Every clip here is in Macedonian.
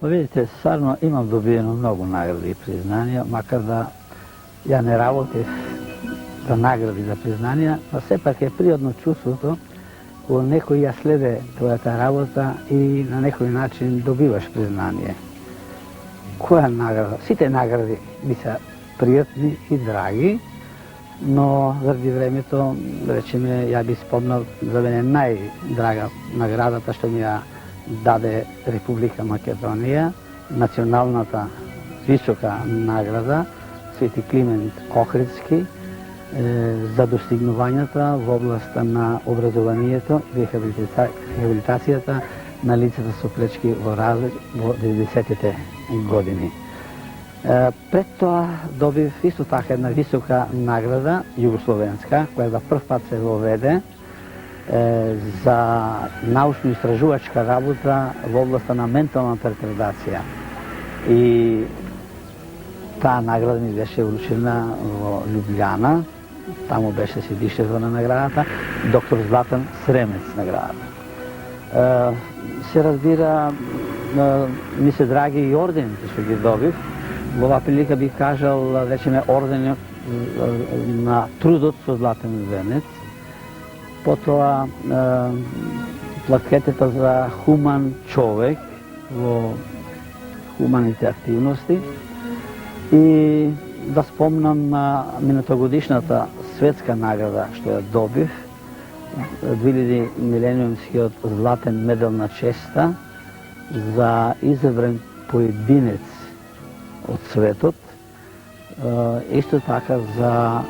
Pa vidite, stvarno imam dobijeno mnogo nagrada i priznanja, makar da ja ne работех за награди, за признания, но сепак е пријатно чувството кога некој ја следе твојата работа и на некој начин добиваш признание. Која награда? Сите награди ми се пријатни и драги, но заради времето, речеме, ја би спомнал за мене најдрага наградата што ми ја даде Република Македонија, националната висока награда Свети Климент Охридски за достигнувањата во областа на образованието и рехабилитацијата на лицата со плечки во развој во 90-тите години. Пред тоа добив исто така една висока награда, југословенска, која за прв пат се воведе за научно-истражувачка работа во областа на менталната ретардација. И таа награда ми беше вручена во Љубљана, таму беше седишето на наградата, доктор Златан Сремец наградата. Се разбира, ми се драги и ордените што ги добив. Во оваа прилика би кажал, речеме, орденот на трудот со Златен венец, потоа плакетата за хуман човек во хуманите активности и да спомнам минатогодишната светска награда што ја добив, 2000 милениумскиот златен медал на честа за изабран поединец од светот, исто така за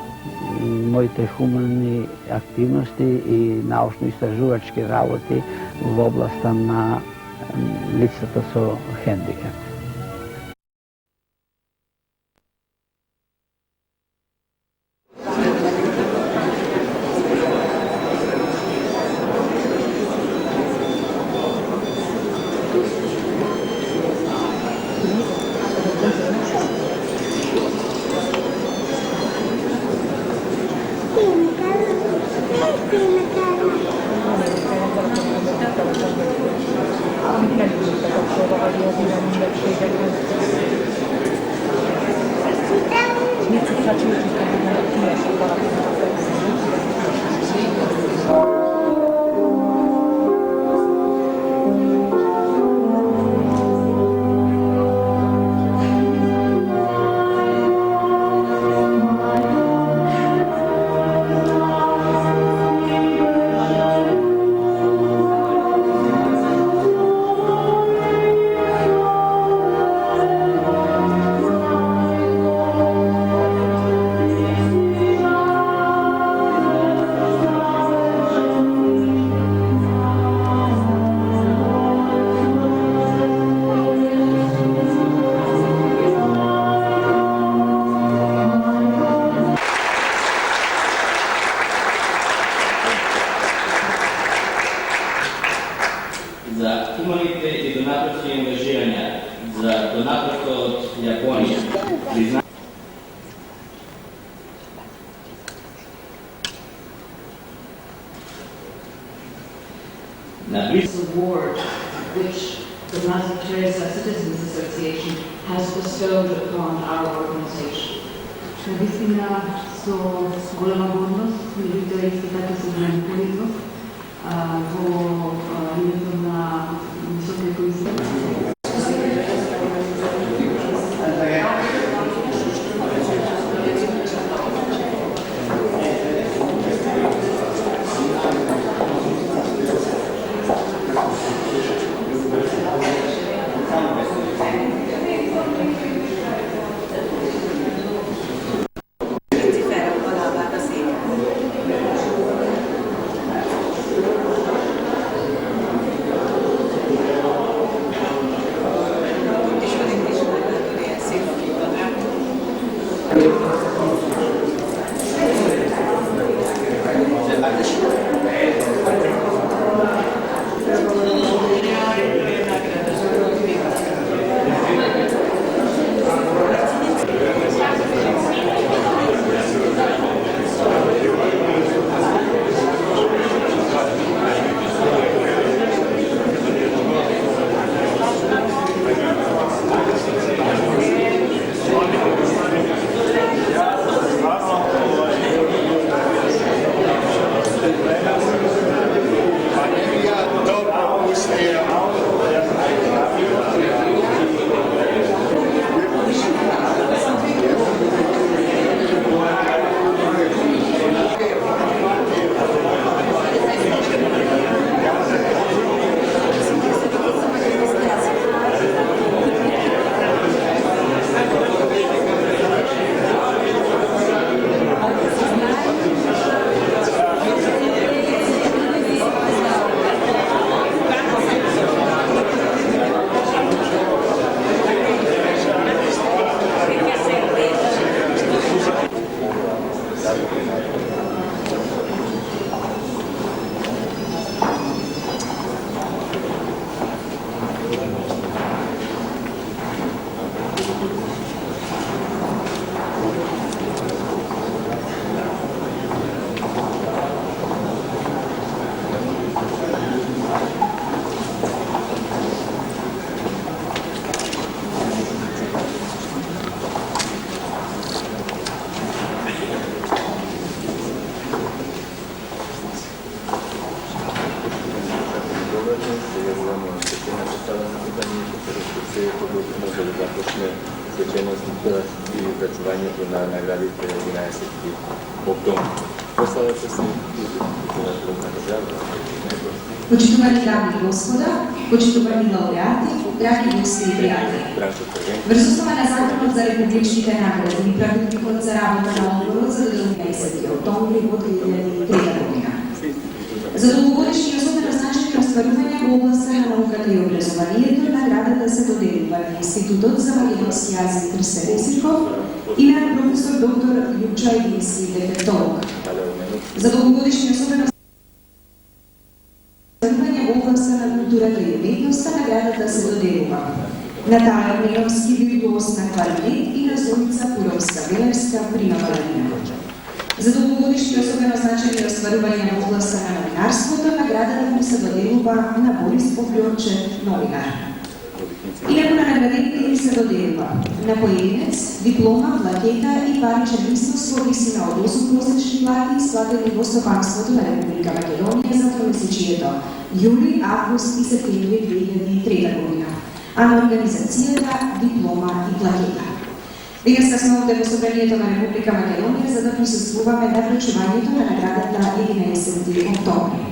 моите хумани активности и научно-истражувачки работи во областа на лицата со хендикап. Award which the Mother Teresa Citizens Association has bestowed upon our organization. Наистина со голема гордост ми видите исто така со голем полизов во името на високите институции. ще начертано запитанието, където се подготвено за да започне свечеността и връчването на наградите 11 октомври. Поставяте се на държава. Почитувани дами и господа, почитувани лауреати, драги гости и приятели. Врз основа на Законот за републичните награди и Правилникот за работа на Одборот за 19 октомври во 2003 година. За долгогодишни и особено значени остварувања во областта на науката и образованието, наградата се доделува на Институтот за македонски јазик Крстен Исирков и на професор доктор Љупчо Ајдински, дефектолог. За долгогодишни и особено во областта на културата и уметноста, наградата се доделува на Тајан Миловски, виртуоз на кларинет, и на Зорица Пуровска-Велерска, примава Ладина. За долгогодишни особено значени остварувања во областта на новинарството, наградата му се доделува на Борис Поглјорчев, новинар. Инаку на наградените им се доделува на поединец, диплома, плакета и паричен износ во висина од 8 месечни плати, исплатени во Собанството на Република Македонија за тромесечието јули, август и септември 2003 година, а на организацијата диплома и плакета. Денеска сме овде во Собранието на Република Македонија за да присуствуваме на вручувањето на наградата 11 октомври.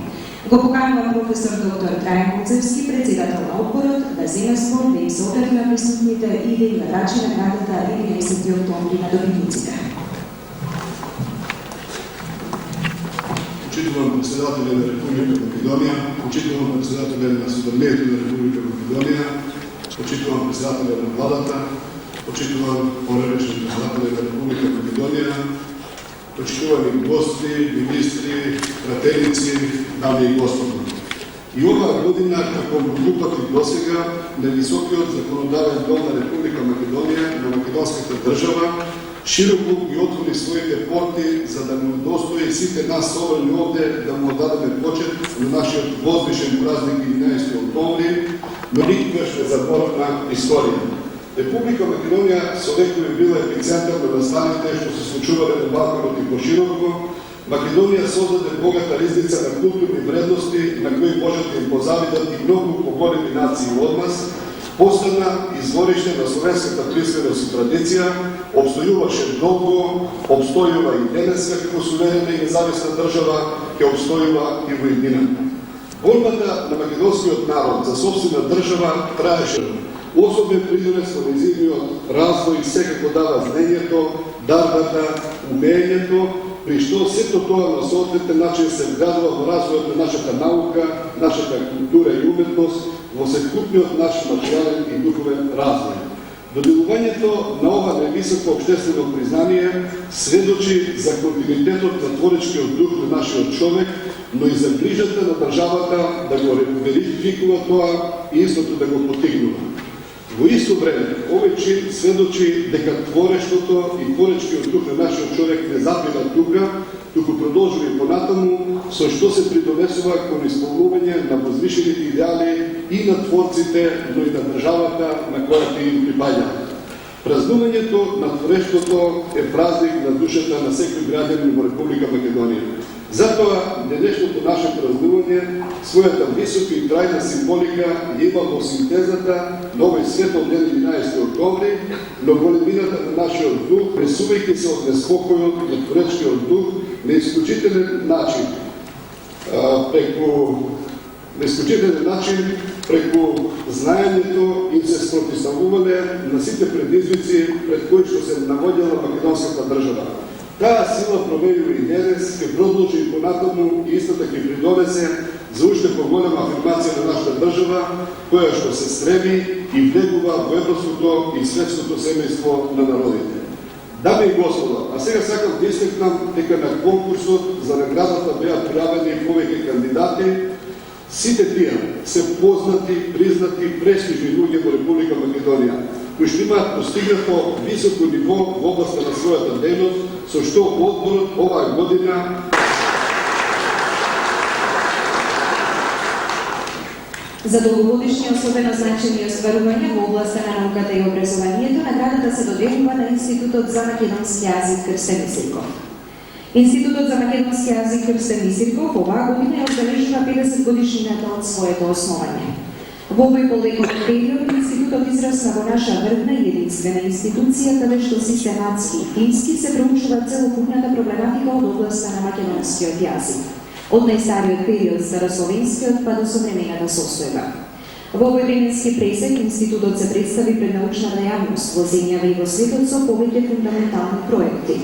Го поканувам професор доктор Трајан Коцевски, председател на Одборот, да земе збор, да им се обрати на присутните и да им наврачи наградата 11 октомври на добитниците. Почитувам председателя на Република Македонија, почитувам председателя на Собранието на Република Македонија, почитувам председателя на владата, почитувам поречни председателя на Република Македонија, почитувани гости, министри, пратеници, дами и господа. И оваа година, како многу пати досега, на високиот законодавен дом на Република Македонија, на македонската држава, широко ги отвори своите порти за да му удостои сите нас собрани овде да му отдадеме почет на нашиот возвишен празник 11 октомври, но никогаш не заборавна историја. Република Македонија со векови била епицентар на настаните што се случувале на Балканот и пошироко. Македонија создаде богата ризница на културни вредности на кои можат да им позавидат и многу поголеми нации од нас. Постана извориште на словенската присведност и традиција, обстојуваше долго, обстојува и денес како суверена и независна држава, ќе обстојува и во иднина. Борбата на македонскиот народ за собствена држава траеше. Особен придонес во нејзиниот развој секако дава знаењето, дарбата, умењето, при што сето тоа на соодветен начин се вградува во развојот на нашата наука, нашата култура и уметност, во секупниот наш материјален и духовен развој. Доделувањето на ова највисоко обштествено признание сведочи за континуитетот на творечкиот дух на нашиот човек, но и за грижата на државата да го верификува тоа и истото да го потигнува. Во исто време, овој чин сведочи дека творештото и творечкиот дух на нашиот човек не запира тука, туку продолжува и понатаму, со што се придонесува кон исполнување на возвишените идеали и на творците, но и на државата на која им припаѓа. Празнувањето на творештото е празник на душата на секој граѓанин во Република Македонија. Затоа, денешното наше празнување, својата висока и трајна символика има во синтезата на овој светол ден 11 октомври, но големината на нашиот дух, пресувајќи се од неспокојот на творечкиот дух на исклучителен начин, преку знаењето им се спротивставувале на сите предизвици пред кои што се наводила македонската држава. Таа сила променува и денес, ќе продолжи и понатаму и истата ќе придонесе за уште поголема афирмација на нашата држава, која што се стреми и влегува во европското и светското семејство на народите. Дами и господа, а сега сакам да истекнам дека на конкурсот за наградата беа пријавени повеќе кандидати. Сите тие се познати, признати, престижни луѓе во Република Македонија, кои што имаат постигнато високо ниво во областа на својата дејност, со што Одборот оваа година За долгогодишни особено значени остварувања во областта на науката и образованието, наградата се доделува на Институтот за македонски јазик Крстен Исирков. Институтот за македонски јазик Крстен Исирков оваа година ја одбележува 50 годишнината од своето основање. Во овој полетен период, Институтот израсна во наша врвна и единствена институција, каде што систематски и тимски се проучува целокупната проблематика од областа на македонскиот јазик, од најстариот период старословенскиот па до современата состојба. Во овој временски пресек, Институтот се представи пред научната јавност во земјава и во светот со повеќе фундаментални проекти.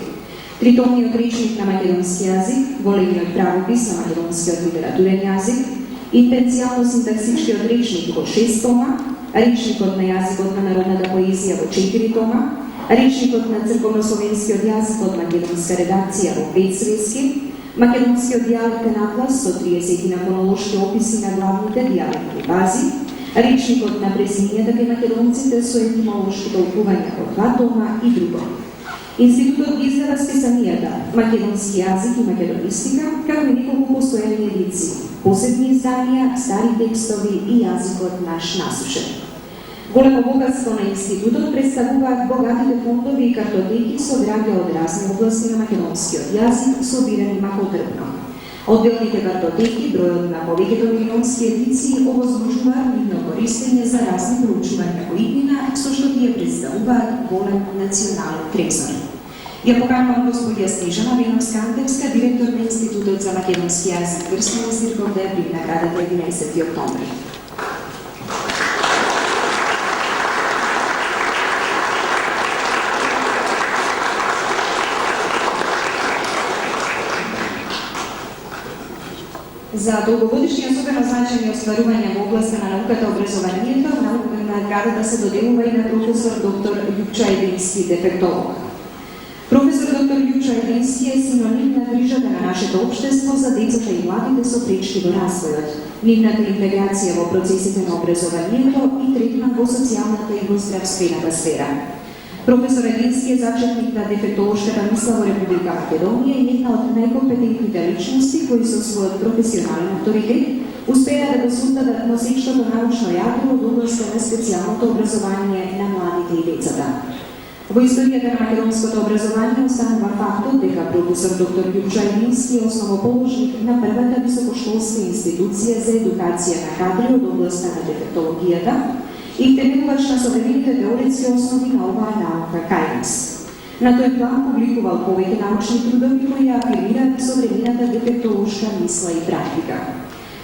Тритомниот речник на македонски јазик, големиот правопис на македонскиот литературен јазик, интенцијално-синтаксичкиот речник во 6 тома, речникот на јазикот на народната поезија во 4 тома, речникот на црковнословенскиот јазик од македонска редакција во 5 свески, македонскиот дијалектен атлас со 30 на фонолошки описи на главните дијалектни бази, речникот на презимињата кај македонците со етимолошки толкувања во 2 тома и друго. Институтот ги издава списанијата македонски јазик и македонистика, како и неколку постојани едици, посебни изданија, стари текстови и јазикот наш насушен. Големо богатство на институтот представуваат богатите фондови и картотеки со граѓа од разни области на македонскиот јазик, собирани макодрбно. Одделните картотеки, бројот на повеќето милионски едиции, овозможуваат нивно користење за разни проучувања во иднина, со што тие представуваат голем национален трезор. Ја поканувам господја Снежана Веновска-Антевска, директор на Институтот за македонски јазик, Крстина Сирков, да ја прими наградата 11 октомври. За долгогодишни особено значајни остварувања во областа на науката и образованието, наградата се доделува и на професор доктор Љупчо Едински, дефектолог. Професор доктор Љупчо Едински е синоним на грижата на нашето општество за децата и младите со пречки во развојот, нивната интеграција во процесите на образованието и третман во социјалната и во здравствената сфера. Професор Едински е зачетник на дефектолошката мисла во Република Македонија и една од најкомпетентните личности кои со својот професионален авторитет успеа да го создадат носечкото научно јадро од областа на специјалното образование на младите и децата. Во историјата на македонското образование останува фактот дека професор доктор Љупчо Едински е основоположник на првата високошколска институција за едукација на кадри од областа на дефектологијата и темелувач на современите теоретски основи на оваа наука кај нас. На тој план публикувал повеќе научни трудови кои ја афирмираат современата дефектолошка мисла и практика.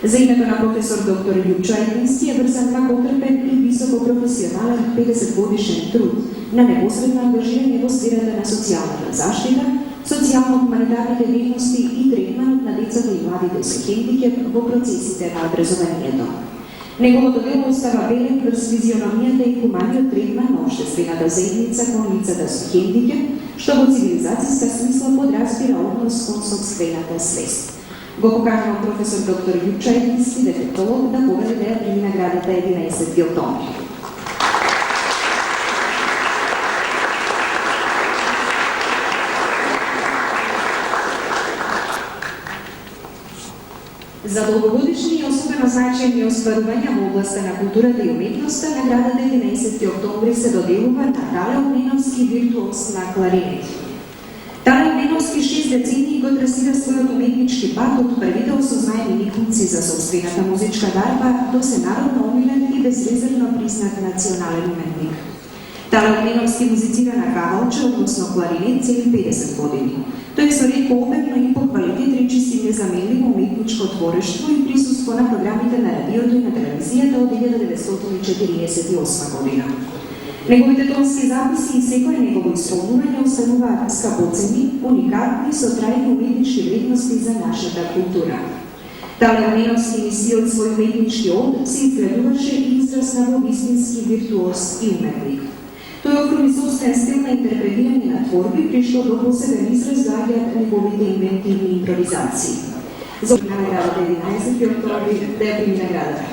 За името на професор доктор Љупчо Едински е врзан макотрпен и високопрофесионален 50-годишен труд на непосредно ангажирање во сферата на социјалната заштита, социјално-хуманитарните дейности и третманот на децата и младите со хендикеп во процесите на образованието. Неговото дело остава белен врз визиономијата и хуманиот третман на општествената заедница кон лицата со хендикеп, што во цивилизацијска смисла подразбира однос кон сопствената свест. Го поканувам професор доктор Љупчо Едински, дефектолог, да поведе да ја прими наградата 11 октомври. За долгогодишни и особено значајни остварувања во областа на културата и уметноста, наградата 11 октомври се доделува на Тале Огненовски, виртуоз на кларинет. Тале Огненовски 6 децении го трасира својот уметнички пат од првите осознаени ликунци за собствената музичка дарба до сенародно омилен и безрезервно признат национален уметник. Тале Огненовски музицира на кавалче, односно кларинет, цели 50 години. Тој со ретко обемно и по квалитет речиси незаменливо уметничко творештво и присуство на програмите на радиото и на телевизијата од 1948 година. Неговите тонски записи и секој негово исполнување остануваат скапоцени, уникатни со трајни уметнички вредности за нашата култура. Тале Огненовски мисиот свој уметнички од се изградуваше и израсна во вистински виртуоз и уметник. Тој окруни собствен стил на интерпретирање на творби, при што до посебен израз доаѓаат неговите инвентивни импровизации. За наградата 11 октомври да ја прими наградата.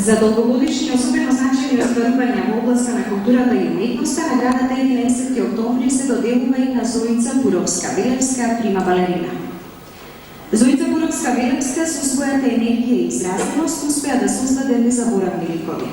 За долгогодишни особено значајни остварувања во областа на културата и уметноста, наградата 11 октомври се доделува и на Зоица Пуровска-Велевска, прима балерина. Зоица Пуровска Уломска Велевска со својата енергија и изразеност успеа да создаде незаборавни ликови.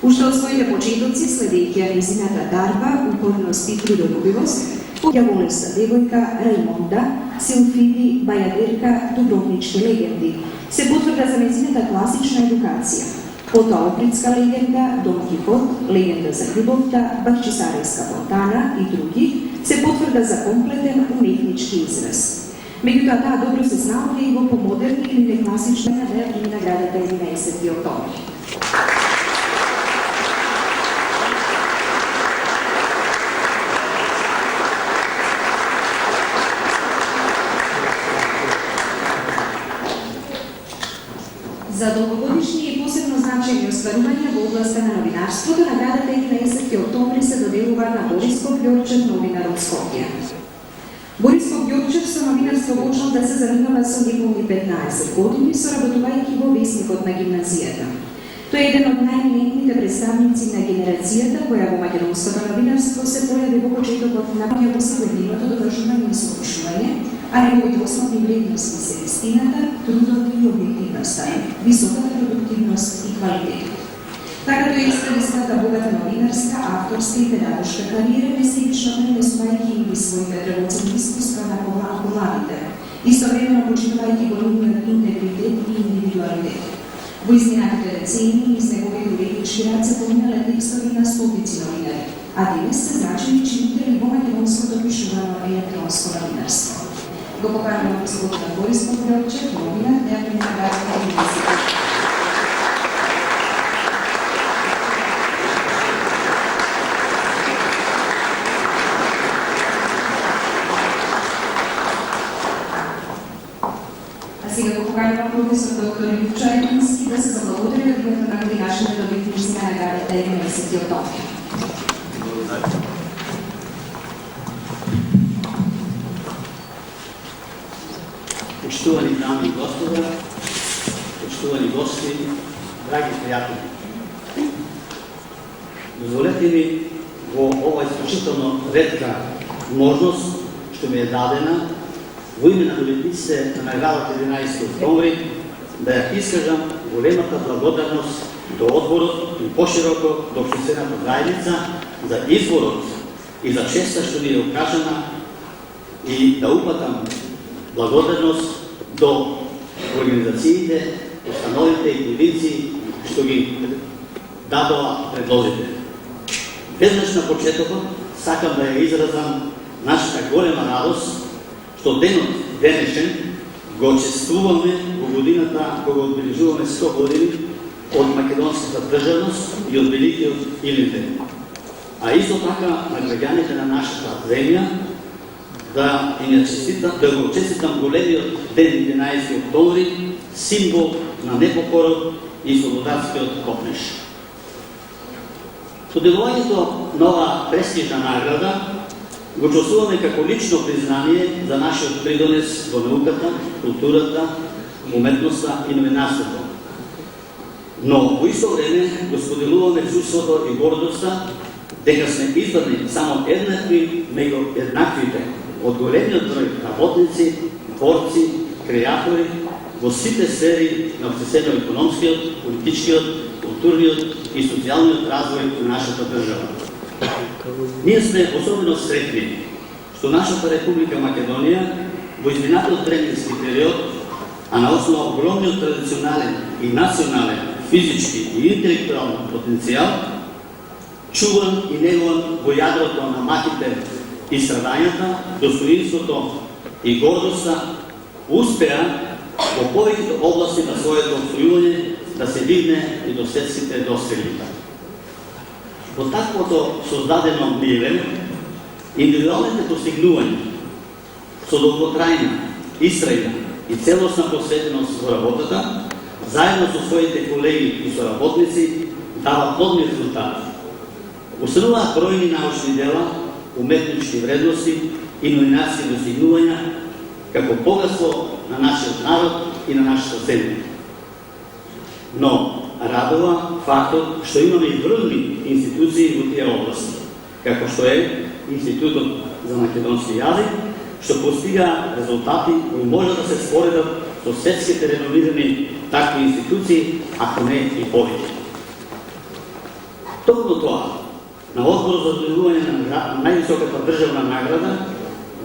Уште од своите почетоци, следејќи ја незината дарба, упорност и трудолюбивост, појаволеста девојка Раймонда, Силфиди, Бајадерка, дубровнички легенди, се потврда за незината класична едукација. Потоа Опритска легенда, Дон Кихот, легенда за љубовта, Бахчисарайска фонтана и други, се потврда за комплетен уметнички израз. Меѓутоа, таа добро се знаоѓа и во помодерни или некласични да ја прими наградата 11 октомври. За долгогодишни и посебно значајни остварувања во областа на новинарството, наградата 11 октомври се доделува на Борис Ѓорчев, новинар од Скопје. Борис Ѓорчев со новинарство почнал да се занимава со неполни 15 години, соработувајќи во весникот на гимназијата. Тој е еден од најеминентните представници на генерацијата која во македонското новинарство се појави во почетокот на последното довршување и слушување, а неговите основни вредности се вистината, трудот и објективноста, високата продуктивност и квалитет. Така тој исправи својата богата новинарска, авторска и педагошка кариера, несебично пренесувајќи и своите драгоценни искуства на младите, истовремено почитувајќи големиот интегритет и индивидуалитет. Во изминатите децении из неговиот уреднички рад се поминале текстови на стотици новинари, а денес се значени чинители во македонското пишувано електронско новинарство. Го поканувам господина Борис Ѓорчев, новинар, да ја прими наградата 11. Сега го поканувам професор доктор Илијов Чајкински да се заблагодари од името на годинашните добитници на наградата 11 октомври. Почитувани дами и господа, почитувани гости, драги пријатели. Дозволете ми во ова исклучително ретка можност што ми е дадена во име на добитниците на наградата 11 октомври да ја искажам големата благодарност до одборот и пошироко до општествената заедница за изборот и за честа што ни е окажана и да упатам благодарност до организациите, установите и поединци што ги дадоа предлозите. Веднаш на почетокот сакам да ја изразам нашата голема радост што денот денешен го чествуваме во годината кога одбележуваме 100 години од македонската државност и од Великиот Илинден. А исто така на граѓаните на нашата земја да го честитам големиот ден 11 октомври, символ на непокорот и слободарскиот копнеж. Доделувањето на ова престижна награда го чувствуваме како лично признание за нашиот придонес во науката, културата, уметноста и новинарството. Но во исто време го споделуваме чувството и гордоста дека сме избрани само еднакви меѓу еднаквите од големиот број работници, творци, креатори во сите сфери на општествено-економскиот, политичкиот, културниот и социјалниот развој на нашата држава. Ние сме особено сретни што нашата Република Македонија во изминатиот временски период, а на основа огромниот традиционален и национален, физички и интелектуален потенцијал, чуван и негуван во јадрото на маките и страдањата, достоинството и гордоста, успеа во повеќето области на своето отстојување да се дигне и до светските достигни. Во таквото создадено ниве, индивидуалните постигнувања со долготрајна, истрајна и целосна посветеност во работата, заедно со своите колеги и соработници, дава плодни резултати. Устануваат бројни научни дела, уметнички вредности и новинарски достигнувања како богатство на нашиот народ и на нашата земја. Но радува фактот што имаме и врвни институции во тие области, како што е Институтот за македонски јазик, што постига резултати кои може да се споредат со светските реномирани такви институции, ако не и повеќе. Токму тоа, на Одбор за доделување на највисоката државна награда,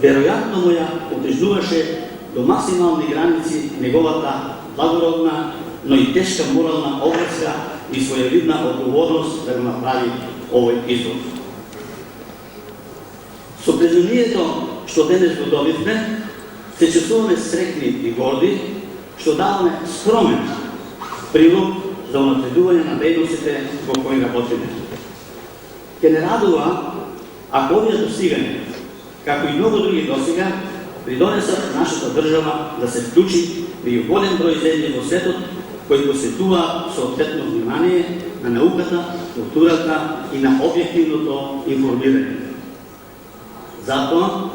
веројатно му ја отежнуваше до максимални граници неговата благородна, но и тешка морална обврска и своевидна одговорност да го направи овој избор. Со признанието што денес го добивме, се чувствуваме среќни и горди, што даваме скромен прилог за унапредување на дејностите во кои работиме. Ке не радува ако овие достигања, како и многу други досега, придонесат нашата држава да се вклучи меѓу голем број земји во светот кои посветуваат соодветно внимание на науката, културата и на објективното информирање. Затоа,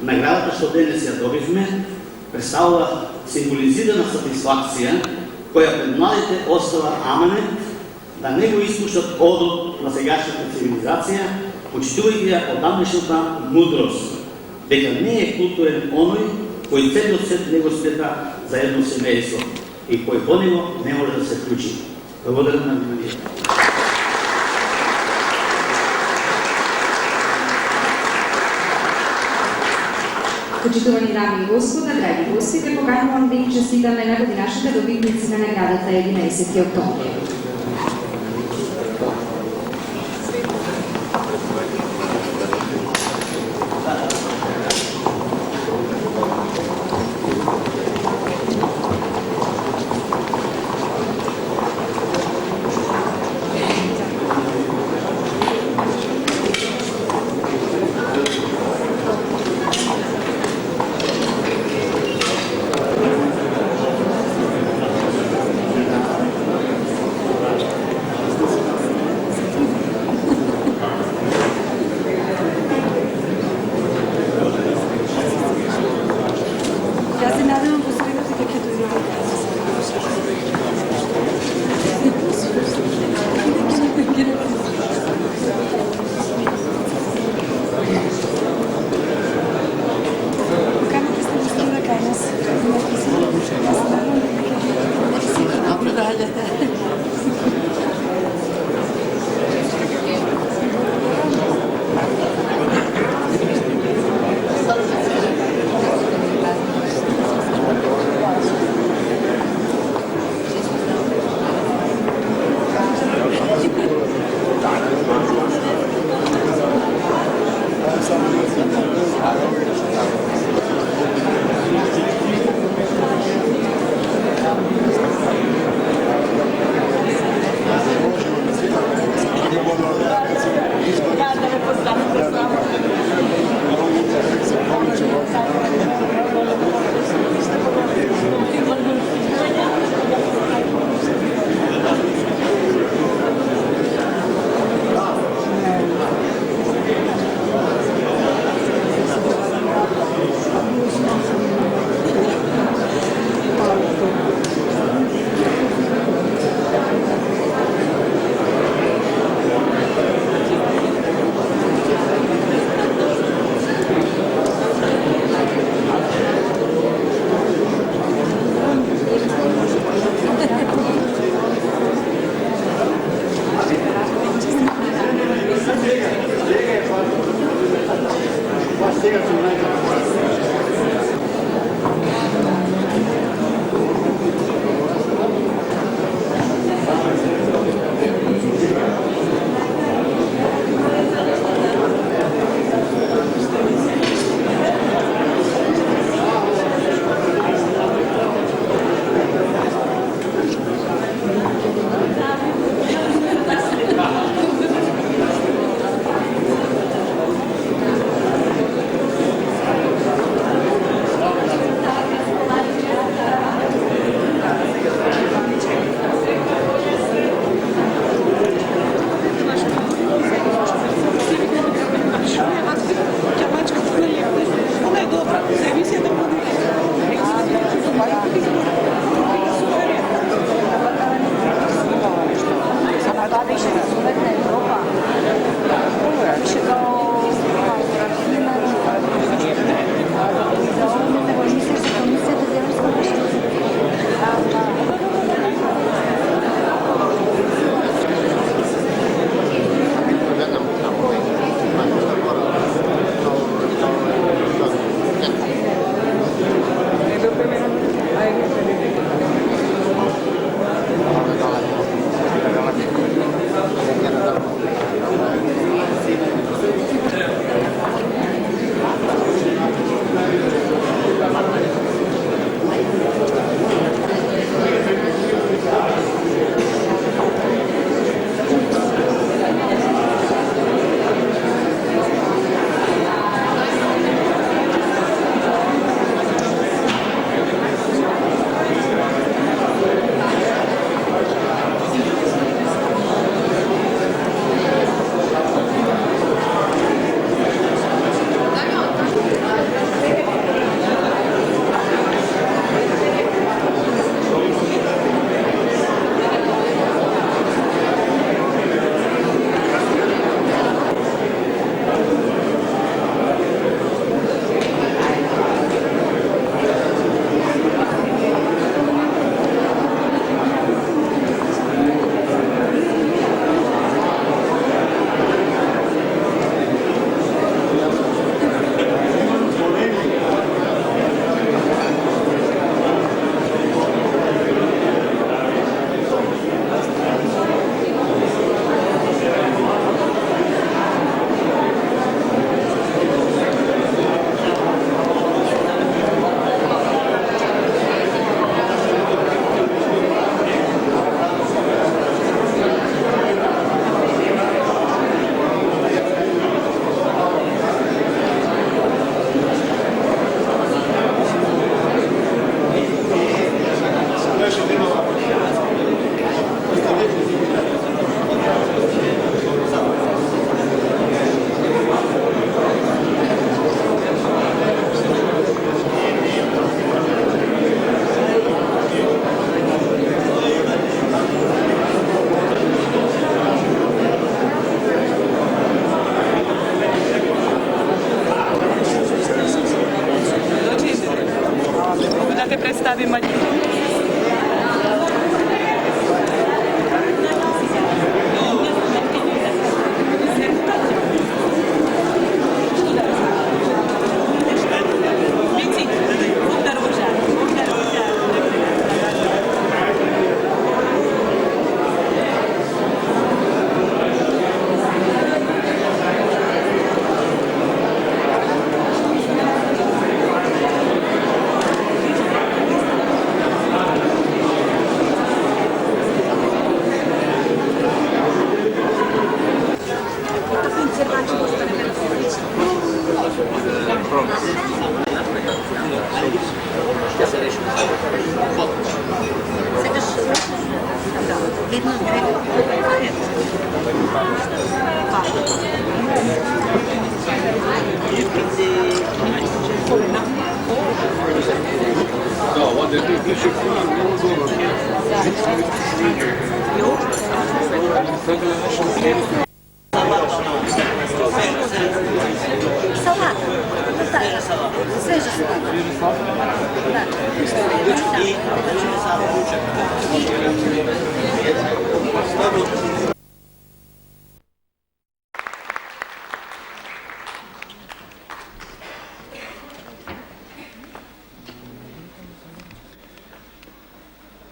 наградата што денес ја добивме представува символизирана сатисфакција која пред младите остава аманет да не го искушат одот на сегашната цивилизација, почитувајќи ја одамнешната мудрост, дека не е културен оној кој целиот свет не го смета за едно семејство и кој во него не може да се вклучи. Благодарам на вниманието. Почитувани дами и господа, драги гости, ве поканувам да им честитаме на годинашните добитници на наградата 11 октомври. представим один.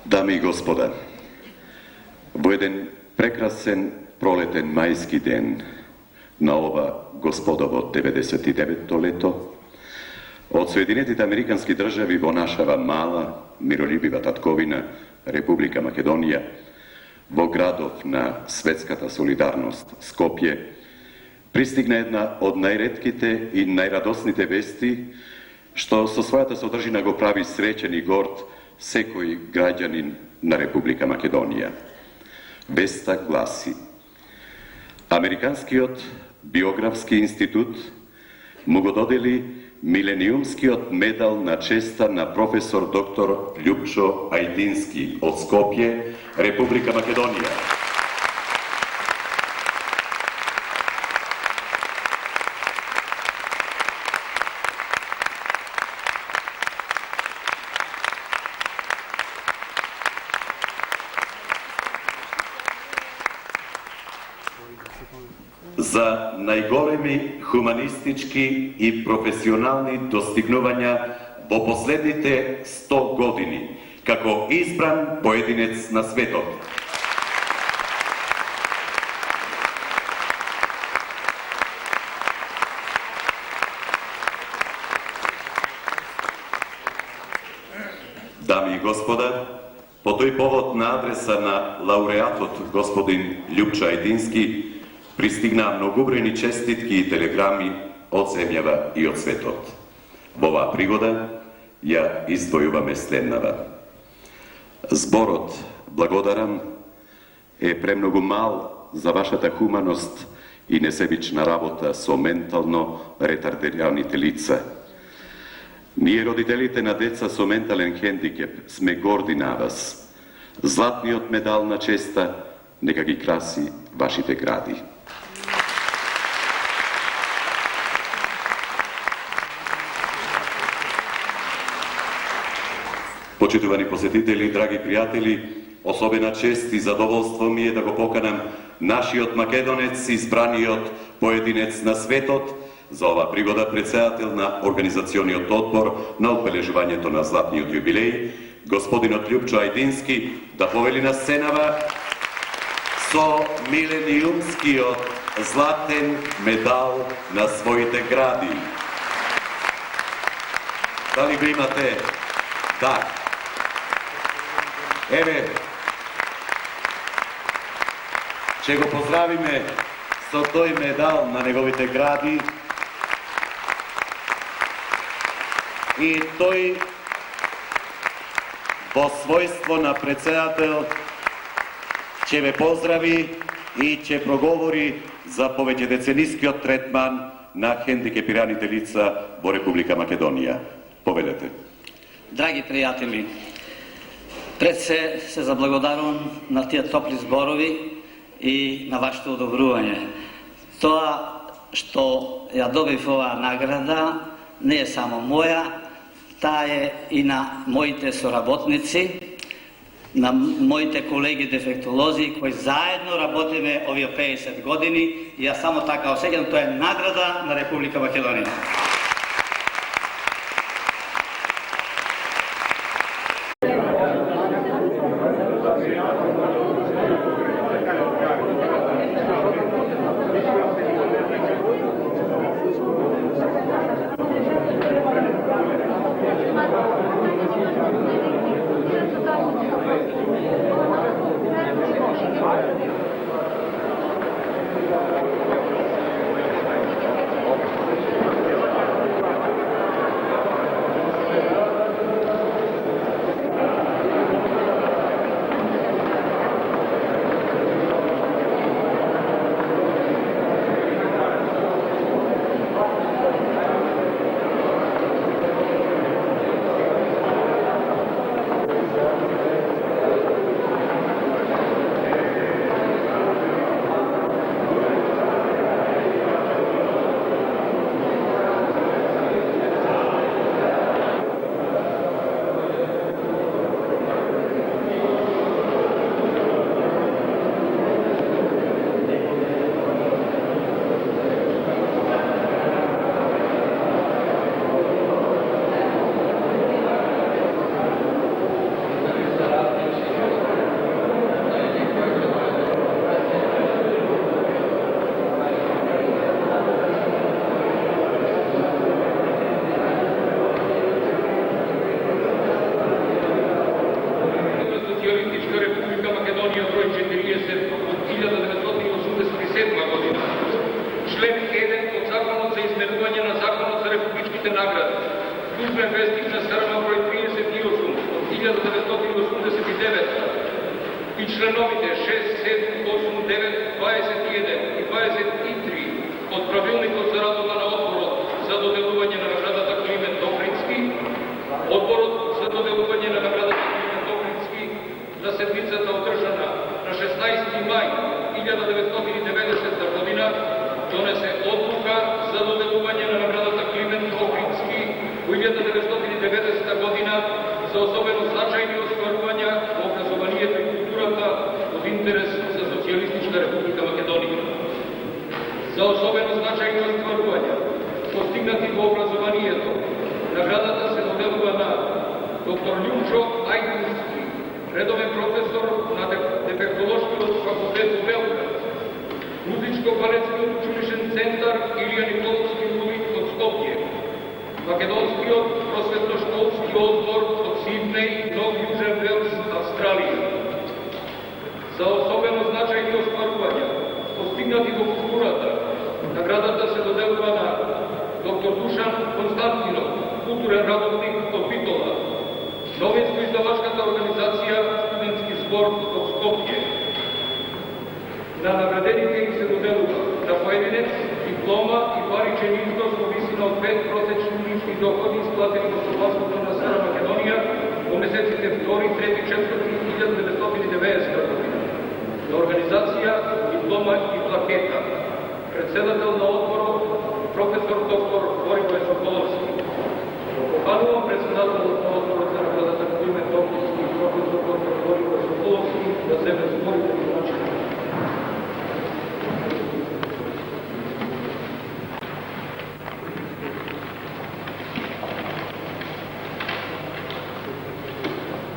Dame i gospoda, bo jeden prekrasen proleten majski den na ova gospodovo 99. leto, od Sjedinjenih Amerikanskih državi vo našava mala, miroljubiva tatkovina Republika Makedonija, vo gradov na svetskata solidarnost Skopje, pristigne jedna od najretkite i najradosnite vesti, što so svojata sodržina go pravi srećen i gord sekoj građanin na Republika Makedonija. Vesta glasi: Amerikanskiot biografski institut mu go dodeli milenijumskiot medal na česta na profesor dr. Ljupčo Ajdinski od Skopje, Republika Makedonija. Za najgolemi humanistički i profesionalni dostignovanja po poslednite 100 godini, kako izbran pojedinec na svetu. Dami i gospoda, po toj povod na adresa na laureatot gospodin Ljupča Ajdinski pristigna mnogobrojni čestitki i telegrami od zemljava i od svetot. Ova prigoda ja izdvojuvame slednava. Zborot blagodaram je premnogo mal za vašata humanost i nesebična rabota so mentalno retardiranite lica. Nije roditelite na deca so mentalen hendikep, sme gordi na vas. Zlatni od medal na česta, neka gi krasi vašite gradi. Počituvani posjetitelji, dragi prijatelji, osobena čest i zadovoljstvo mi je da go pokanam našiot Makedonec, izbraniot pojedinec na svetot, za ova prigoda predsjedatelj na organizacioniot odbor na obeležovanje to na zlatniot jubilej, gospodinot Ljupčo Ajdinski, da poveli na scenava so milenijumskiot zlaten medal na svojite gradi. Da li ga imate? Da. Eve, če go pozdravime so toj medal na njegovite gradi i toj po svojstvo na predsjedatelj će me pozdravi i će progovori za poveć decenijski tretman na hendikepiraните lica vo Republika Makedonija. Povedete. Драги приятели, пред се заблагодарувам на тия топли зборови и на вашето одобрување. Тоа што ја добив оваа награда не е само моја, таа е и на моите соработници, на моите колеги дефектолози кои заедно работиме овие 50 години и ја само така осеќам, тоа е награда на Република Македонија.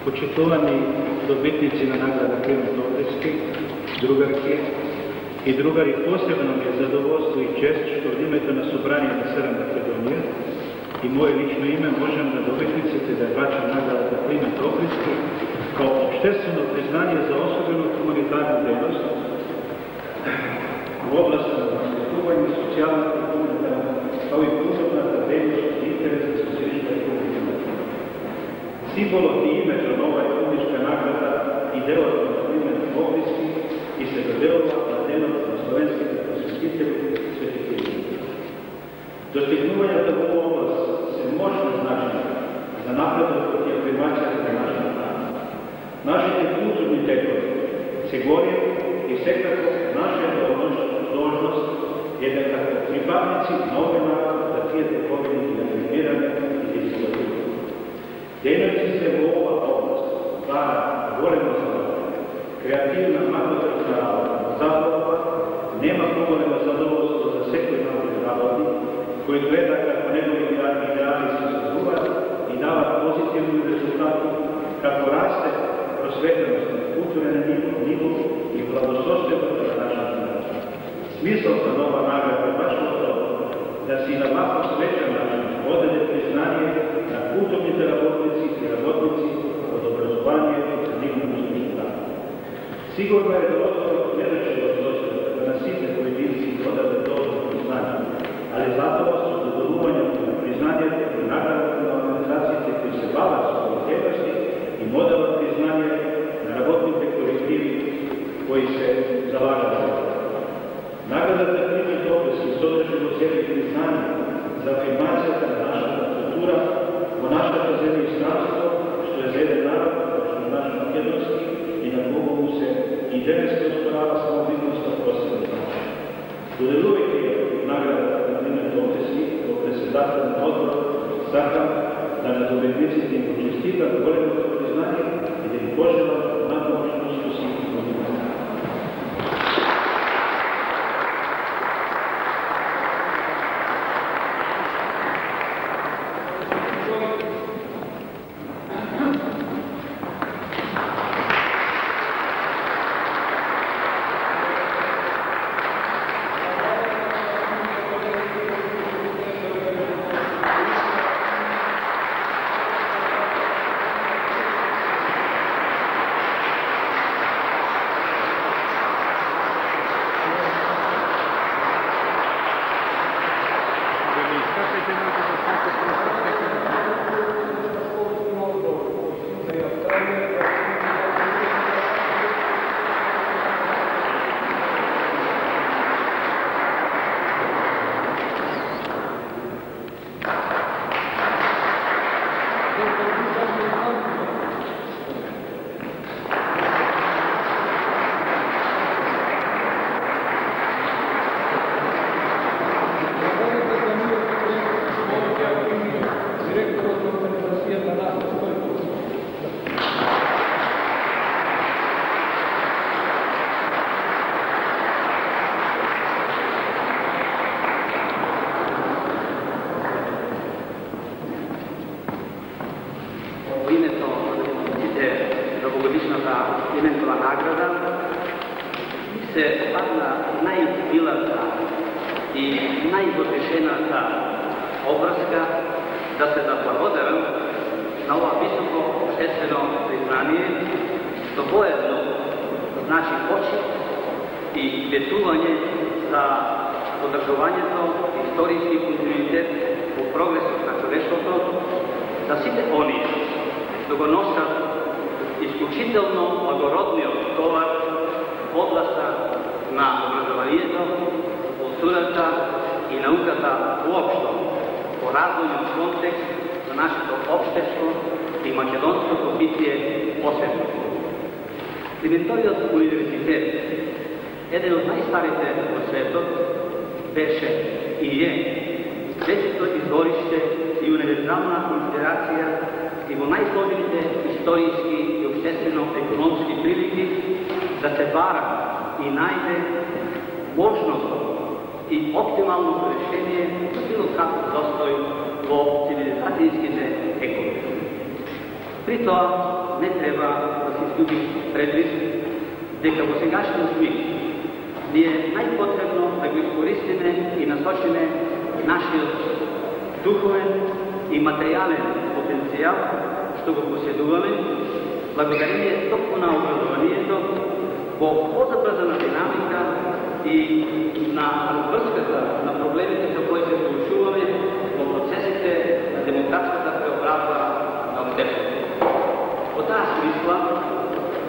Почитувани добитници на награда Климент Охридски, другарки и другари, посебно ми е задоволство и чест што од името на Собрание на СР Македонија и мое лично име можем на добитниците да врачам наградата Климент Охридски као обштествено признание за особено хуманитарна дейност во област на воспитување, социјалната и хуманитарна, као и културната дейност и интерес за Социјалистичка република. Символот и името на оваа иконичка награда и делот на Климент Охридски и се доделува на денот на словенските просветители Свети Климент. Достигнувањето во оваа област се мощно значени за напредокот и афирмацијата на нашата нација. Нашите културни текови се гори и секако наша должност е да како припадници на овој народ да тие тековини ги афирмираме и да ги Дейности се во ова област, бара големо задоволство, креативна магнетична забава, нема поголемо задоволство за секој начин работи, кој гледа како негови идеали се создуваат и дават позитивни резултати, како расте просветеност, културен ниво и благосостојство на нашата нација. Смисълта на ова награда е баш во тоа да си на ваков свечен начин одаде признание на културните работници и работници од образованието и нивното издание. Сигурно е да одговорот не рече во состојбата на сите поединци одаде тоа признание, али затоа со задоволувањето на признанието и наградата на организациите кои се бават со овие дейности и модалат признание на работните колективи кои се залагат за това. Наградата Климент Охридски содржи во себе признание за афирмацијата на нашата култура во нашата земја и странство, што е за еден народ, што е наш македонски и на кого му се и денес се оспорава самобитноста посебен начин. Доделувајќи наградата на Климент Охридски во председателен одбор, сакам да на добедниците им почеститам големото признание и да им пожелам надмощност си во нивната. Климентова награда се падна најбилата и највотрешената обврска да се заблагодарам на ова високо обществено признание, што воедно значи почит и ветување за одржувањето историски континуитет во прогресот на човештвото, за сите они што го носат исклучително благородниот товар во областа на образованието, културата и науката воопшто, по развојниот контекст на нашето општество и македонското битие посебно. Климентовиот универзитет, еден од најстарите во светот, беше и е вечето извориште и универзална инспирација и во најсложните историски и обществено-економски прилики да се бара и најде можност и оптимално решение за било каков застој во цивилизацијските економи. При тоа не треба да се изгуби предвид дека во сегашниот миг ни е најпотребно да го искористиме и насочиме нашиот духовен и материјален потенцијал што го поседуваме, благодарение токму на образованието во позабрзана динамика и на врската на проблемите со кои се соочуваме во процесите на демократската преобразба на општеството. Во таа смисла,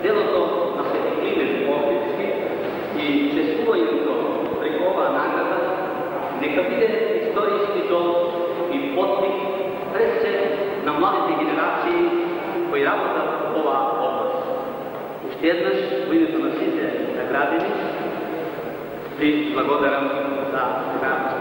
делото на Свети Климент Охридски и чествувањето преку оваа награда нека биде историски дом и подвиг пред се на младите генерации кои работат во оваа област. Уште еднаш, во името на сите наградени, ви благодарам за наградата.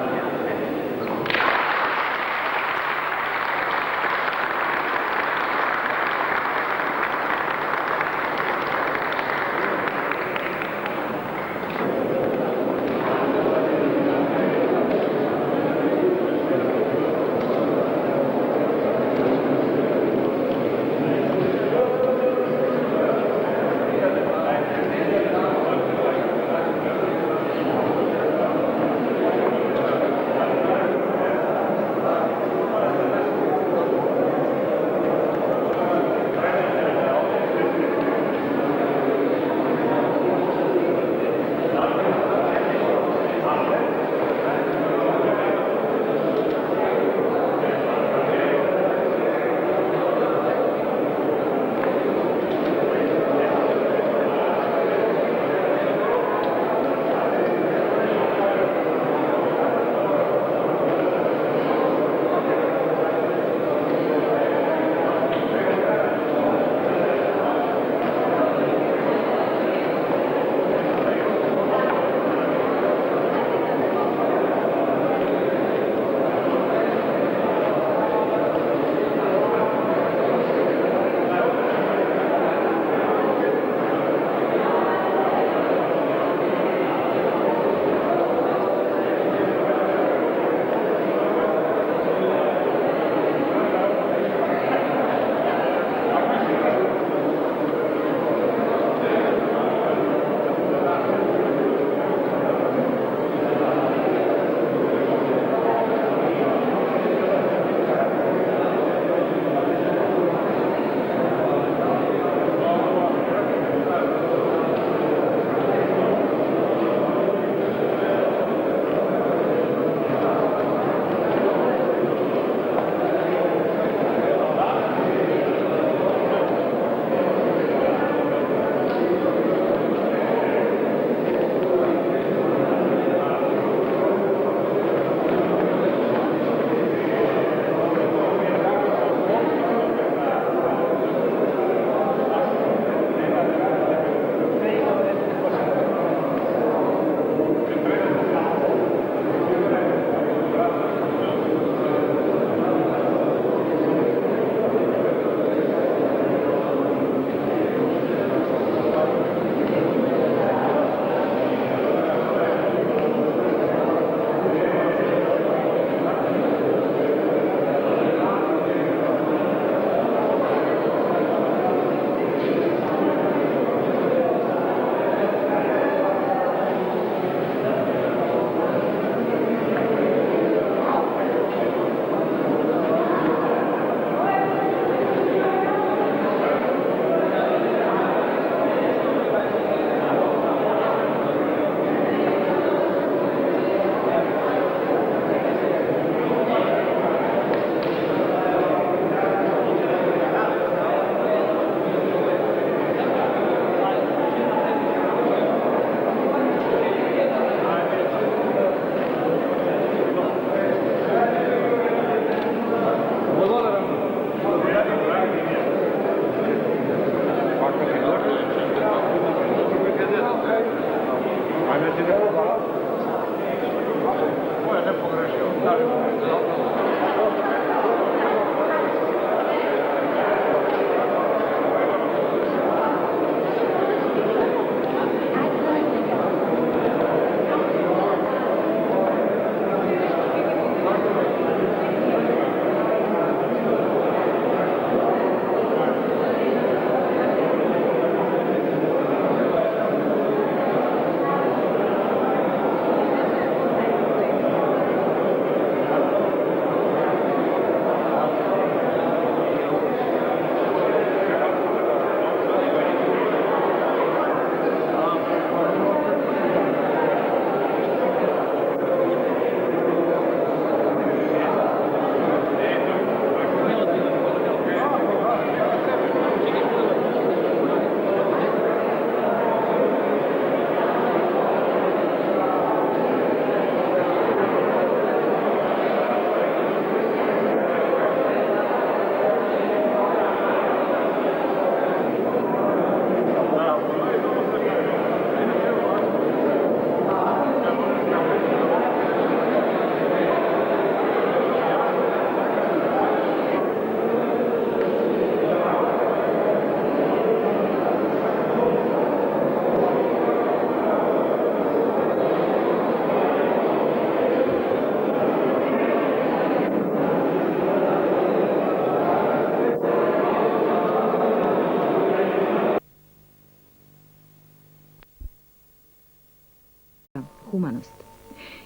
Хуманост.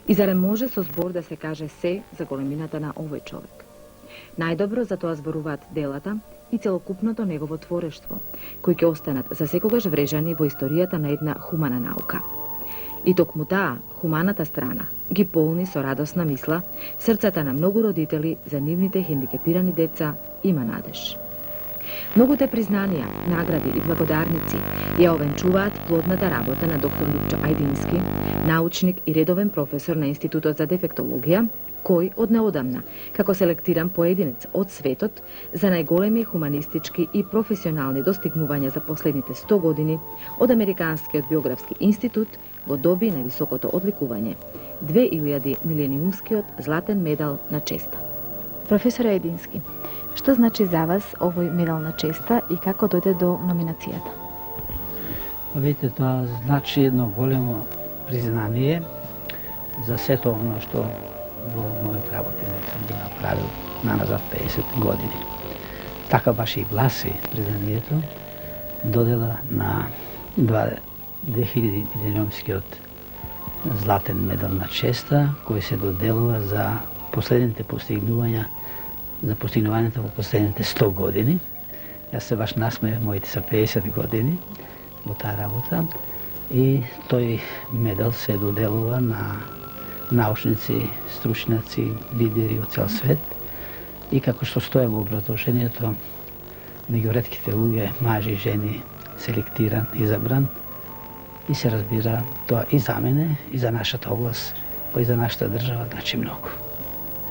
И зарем може со збор да се каже се за големината на овој човек? Најдобро за тоа зборуваат делата и целокупното негово творештво, кои ќе останат за секогаш врежани во историјата на една хумана наука. И токму таа, хуманата страна, ги полни со радосна мисла срцата на многу родители за нивните хендикепирани деца има надеж. Многуте признанија, награди и благодарници ја овенчуваат плодната работа на доктор Лјупчо Ајдински, научник и редовен професор на Институтот за дефектологија, кој од неодамна, како селектиран поединец од светот за најголеми хуманистички и професионални достигнувања за последните 100 години, од Американскиот биографски институт го доби највисокото одликување – 2000 милениумскиот златен медал на честа. Професор Ајдински, што значи за вас овој медал на честа и како дојде до номинацијата? Видите, тоа значи едно големо признание за сето оно што во мојот работи сам го направил наназад 50 години. Така баш и гласи признанието, додела на 2000 милениумскиот златен медал на честа, кој се доделува за последните постигнувања, за постигнувањата во последните 100 години. Јас се баш насмеев, моите са 50 години во таа работа и тој медал се доделува на научници, стручњаци, лидери од цел свет и како што стоја во образложението, меѓу ретките луѓе, мажи и жени, селектиран, изабран и се разбира тоа и за мене, и за нашата област, кој за нашата држава значи многу.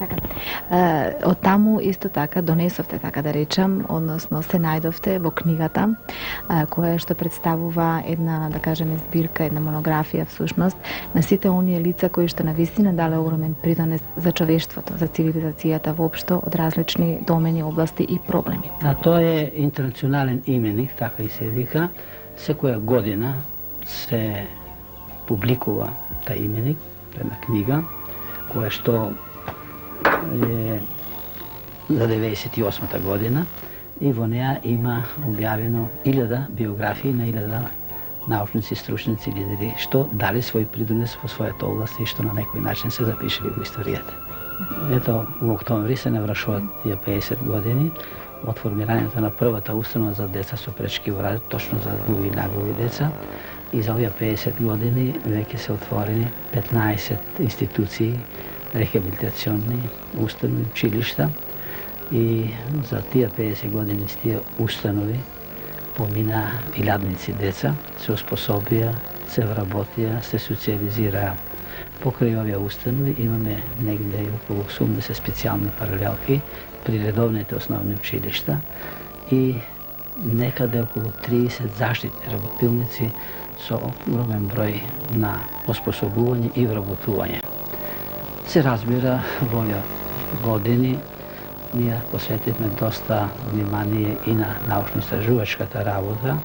Така. Од таму исто така донесовте, така да речам, односно се најдовте во книгата, која што представува една, да кажеме, збирка, една монографија всушност на сите оние лица кои што навистина дале огромен придонес за човештвото, за цивилизацијата воопшто од различни домени, области и проблеми. Тоа е интернационален именик, така и се вика. Секоја година се публикува тај именик, една книга, која што е за 98-та година и во неа има објавено 1000 биографии на 1000 научници, стручници, лидери, што дали свој придонес во својата област и што на некој начин се запишали во историјата. Ето, во октомври се навршуваат тие 50 години од формирањето на првата установа за деца со пречки во развој, точно за глуви и наглуви деца. И за овие 50 години веќе се отворени 15 институции, рехабилитационни установи, училишта и за тие 50 години с тие установи помина илјадници деца, се оспособија, се вработија, се социализираа. Покрај овие установи имаме негде околу 80 специјални паралелки при редовните основни училишта и некаде околу 30 заштитни работилници со огромен број на оспособување и вработување. Се разбира, во овие години ние посветивме доста внимание и на научно-истражувачката работа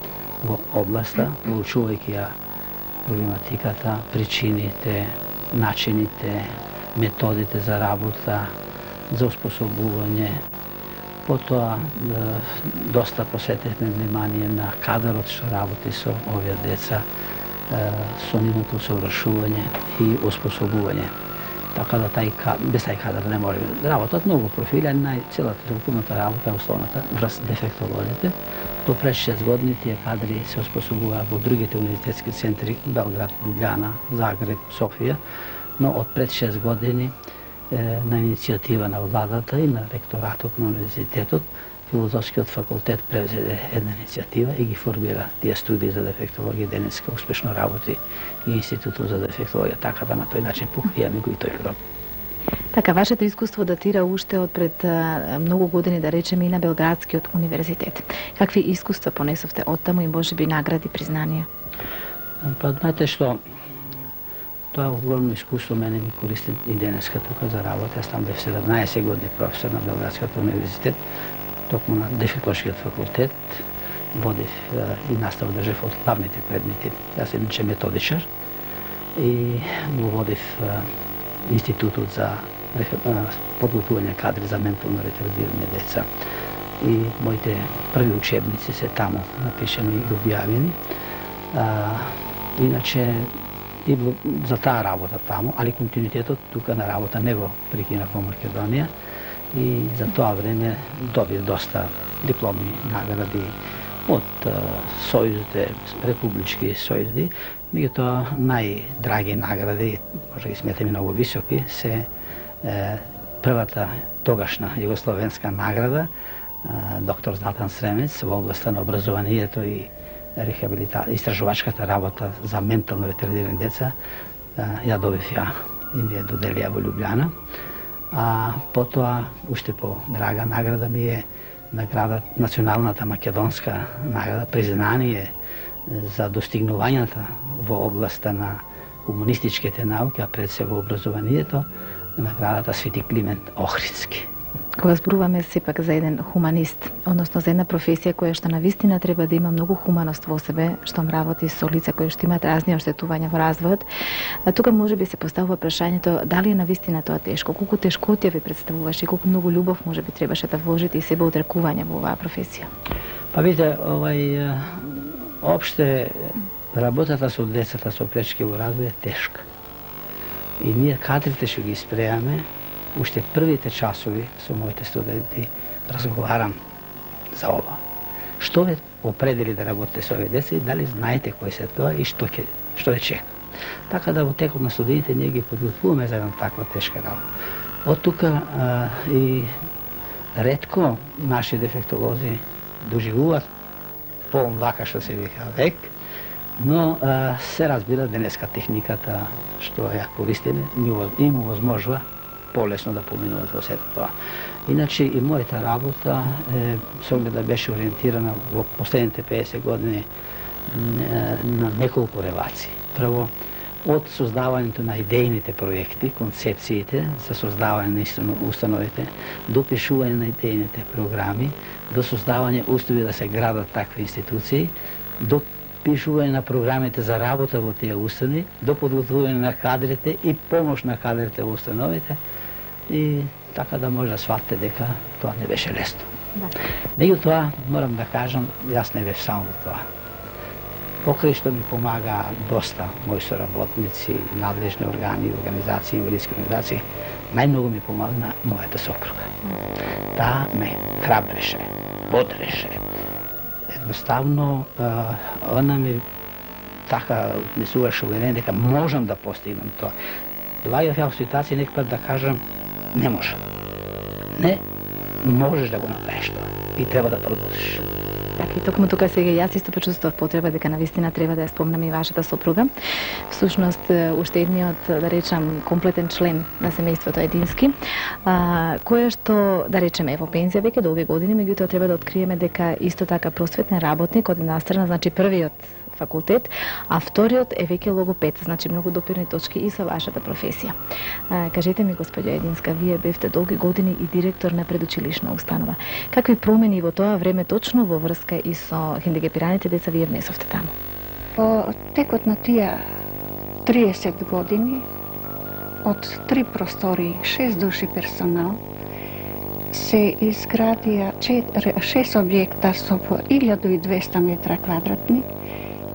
во областа, проучувајќи ја проблематиката, причините, начините, методите за работа, за оспособување. Потоа доста посветивме внимание на кадарот што работи со овие деца, со нивното усовршување и оспособување. Така да без тај кадар не може. Работат многу профили, целата целокупната работа е основната врз дефектолозите. До пред 6 години тие кадри се оспособуваа во другите универзитетски центри Белград, Лјубљана, Загреб, Софија, но од пред 6 години на иницијатива на владата и на ректоратот на универзитетот, Филозофскиот факултет превзеде една иницијатива и ги формира тие студии за дефектологија. Денеска успешно работи и Институтот за дефектологија, така да на тој начин покријаме го и тој проблем. Така, вашето искуство датира уште од пред многу години, да речеме, и на Белградскиот универзитет. Какви искуства понесовте оттаму и можеби награди, признанија? Па, знаете што, тоа огромно искуство мене ми користи и денеска тука за работа. Јас там бев 17 години професор на Белградскиот универзитет, токму на дефектолошкиот факултет, водев и настава држав од главните предмети. Јас едниче методичар и го водев Институтот за подготвување кадри за ментално ретардирани деца. И моите први учебници се таму напишани и објавени. Иначе и за таа работа таму, али континуитетот тука на работа не го прекина во Македонија и за тоа време добив доста дипломни награди од сојузите, републички сојузи. Меѓутоа најдраги награди, може ги сметаме многу високи, се првата тогашна југословенска награда доктор Златан Сремец во областа на образованието и истражувачката работа за ментално ретардирани деца, ја добив ја и ми ја доделија во Лјубљана. А потоа, уште по-драга награда ми е награда, националната македонска награда, признание за достигнувањата во областа на хуманистичките науки, а пред се во образованието, наградата Свети Климент Охридски. Кога зборуваме сепак за еден хуманист, односно за една професија која што навистина треба да има многу хуманост во себе, штом работи со лица кои што имаат разни оштетувања во развојот, тука можеби се поставува прашањето дали е навистина тоа тешко, колку тешкотија ви представуваше и колку многу љубов можеби требаше да вложите и себе одрекување во оваа професија. Па видите, опште работата со децата со пречки во развој е тешка. И ние кадрите што ги спреаме, уште првите часови со моите студенти разговарам за ова. Што ве определи да работите со овие деца и дали знаете кои се тоа и што ве чека. Така да во текот на студиите ние ги подготвуваме за една таква тешка работа. Од тука и ретко наши дефектолози доживуваат полн вака што се вика век, но се разбира денеска техниката што ја користиме им возможува полесно да поминуват во сето тоа. Иначе и мојата работа со оглед да беше ориентирана во последните 50 години на неколку релации. Прво, од создавањето на идејните проекти, концепциите за создавање на установите, до пишување на идејните програми, до создавање устови да се градат такви институции, до пишување на програмите за работа во тие установи, до подготвување на кадрите и помош на кадрите во установите, и така да може да сватите дека тоа не беше лесно. Меѓутоа, морам да кажам, јас не бев само во тоа. Покрај што ми помага доста мои соработници, надлежни органи, организации, инвалидски организации, најмногу ми помогна мојата сопруга. Таа ме храбреше, бодреше. Едноставно, она ми така несуваше уверение дека можам да постигнам тоа. Доаѓав ја во ситуација некој да кажам не може. Не, можеш да го направиш тоа и треба да продолжиш. Така и токму тука сега јас исто почувствував потреба дека навистина треба да ја спомнам и вашата сопруга. Всушност, уште едниот, да речам, комплетен член на семејството Едински, која што, да речеме, е во пензија веќе до овие години, меѓутоа треба да откриеме дека исто така просветен работник од една страна, значи првиот факултет, а вториот е веќе логопед, значи многу допирни точки и со вашата професија. Кажете ми, господја Единска, вие бевте долги години и директор на предучилишна установа. Какви промени во тоа време точно во врска и со хендикепираните деца вие внесовте таму? Во текот на тие 30 години, од 3 простории, 6 души персонал, се изградија 6 објекта со по 1200 метра квадратни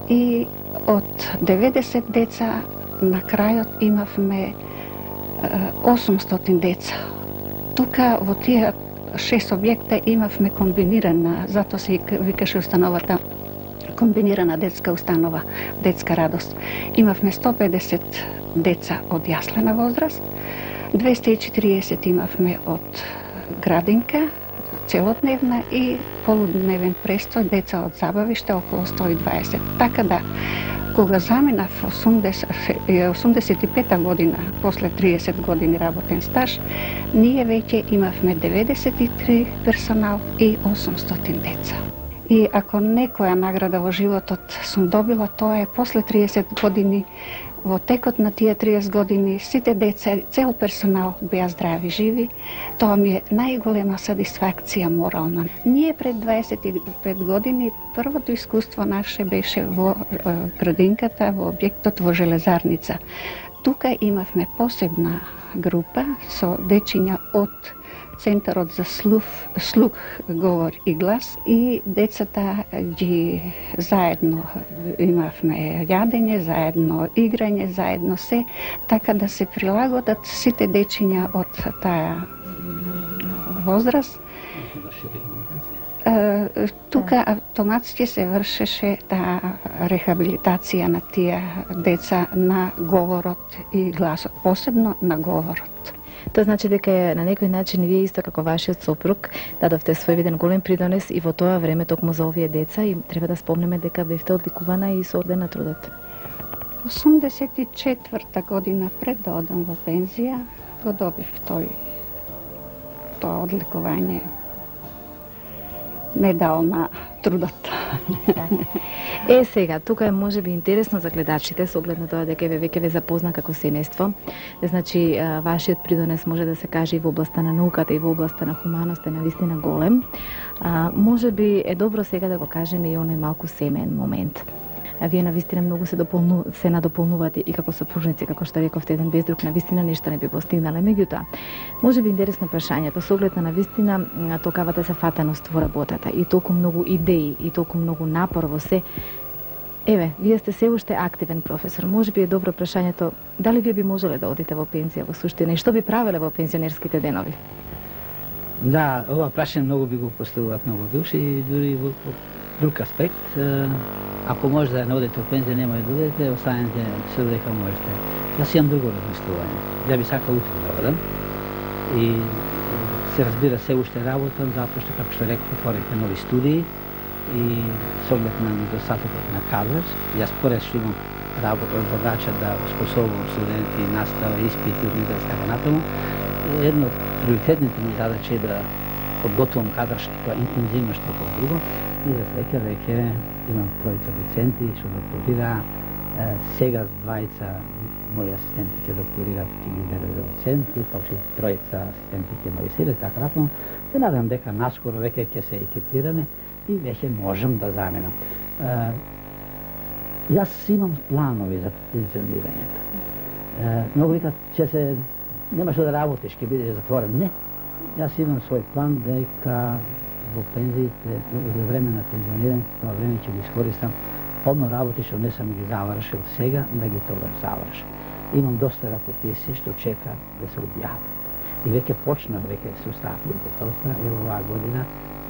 и од 90 деца на крајот имавме 800 деца. Тука во тие 6 објекта имавме комбинирана, затоа се викаше установата комбинирана детска установа, детска радост. Имавме 150 деца од јаслена возраст, 240 имавме од градинка, целодневна и полудневен престој деца од забавиште околу 120. Така да, кога заминав 85 година, после 30 години работен стаж, ние веќе имавме 93 персонал и 800 деца. И ако некоја награда во животот сум добила, тоа е после 30 години. Во текот на тие 30 години сите деца, цел персонал беа здрави, живи. Тоа ми е најголема сатисфакција морална. Ние пред 25 години првото искуство наше беше во градинката, во објектот во Железарница. Тука имавме посебна група со дечиња од Центарот за слух, говор и глас и децата ги заедно имавме јадење, заедно играње, заедно се, така да се прилагодат сите дечиња од таа возраст. Тука автоматски се вршеше таа рехабилитација на тие деца на говорот и гласот, посебно на говорот. Тоа значи дека на некој начин вие исто како вашиот сопруг дадовте свој виден голем придонес и во тоа време токму за овие деца и треба да спомнеме дека бевте одликувана и со орден на трудот. 84 година пред да одам во пензија го добив тоа одликување медал на трудот. Сега, тука е можеби интересно за гледачите со оглед на тоа дека веќе ве запозна како семејство. Значи, вашиот придонес може да се каже и во областа на науката и во областа на хуманост е навистина голем. Можеби е добро сега да го кажеме и оној малку семеен момент. Вие навистина многу се надополнувате и како сопружници, како што рековте, еден без друг навистина нешто не би постигнале. Меѓутоа, можеби интересно прашањето со оглед на навистина токавата се фатеност во работата и толку многу идеи и толку многу напор во се. Еве, вие сте се уште активен професор. Можеби е добро прашањето дали вие би можеле да одите во пензија во суштина и што би правеле во пензионерските денови? Да, ова прашање многу би го поставуваат многу души и дури во друг аспект. Ако може да не одите во пензија, нема да одите, останете се додека можете. Јас имам друго размислување. Ја би сакал утре да одам и се разбира се уште работам, затоа што, како што реков, отворихме нови студии и со оглед на недостатокот на кадар, јас поред што имам задача да способувам студенти, настава, испити, да така натаму, едно од приоритетните ми задачи е да подготвувам кадар што тоа интензивно што како друго. И за среќа веќе имам тројца доценти што докторира, сега двајца мои асистенти ќе докторираат, ќе ги берат доценти, па уште тројца асистенти ќе магистрираат, така натаму. Се надам дека наскоро веќе ќе се екипираме и веќе можам да заменам. Јас имам планови за пензионирањето. Многу викат, че се нема што да работиш, ќе бидеш затворен. Не, јас имам свој план дека во пензиите, за време на пензионирањето, тоа време ќе го искористам полно работи што не сам ги завршил сега, да ги тогаш завршам. Имам доста ракописи што чека да се објават. И веќе почнав, веќе се уставав подготовка, и оваа година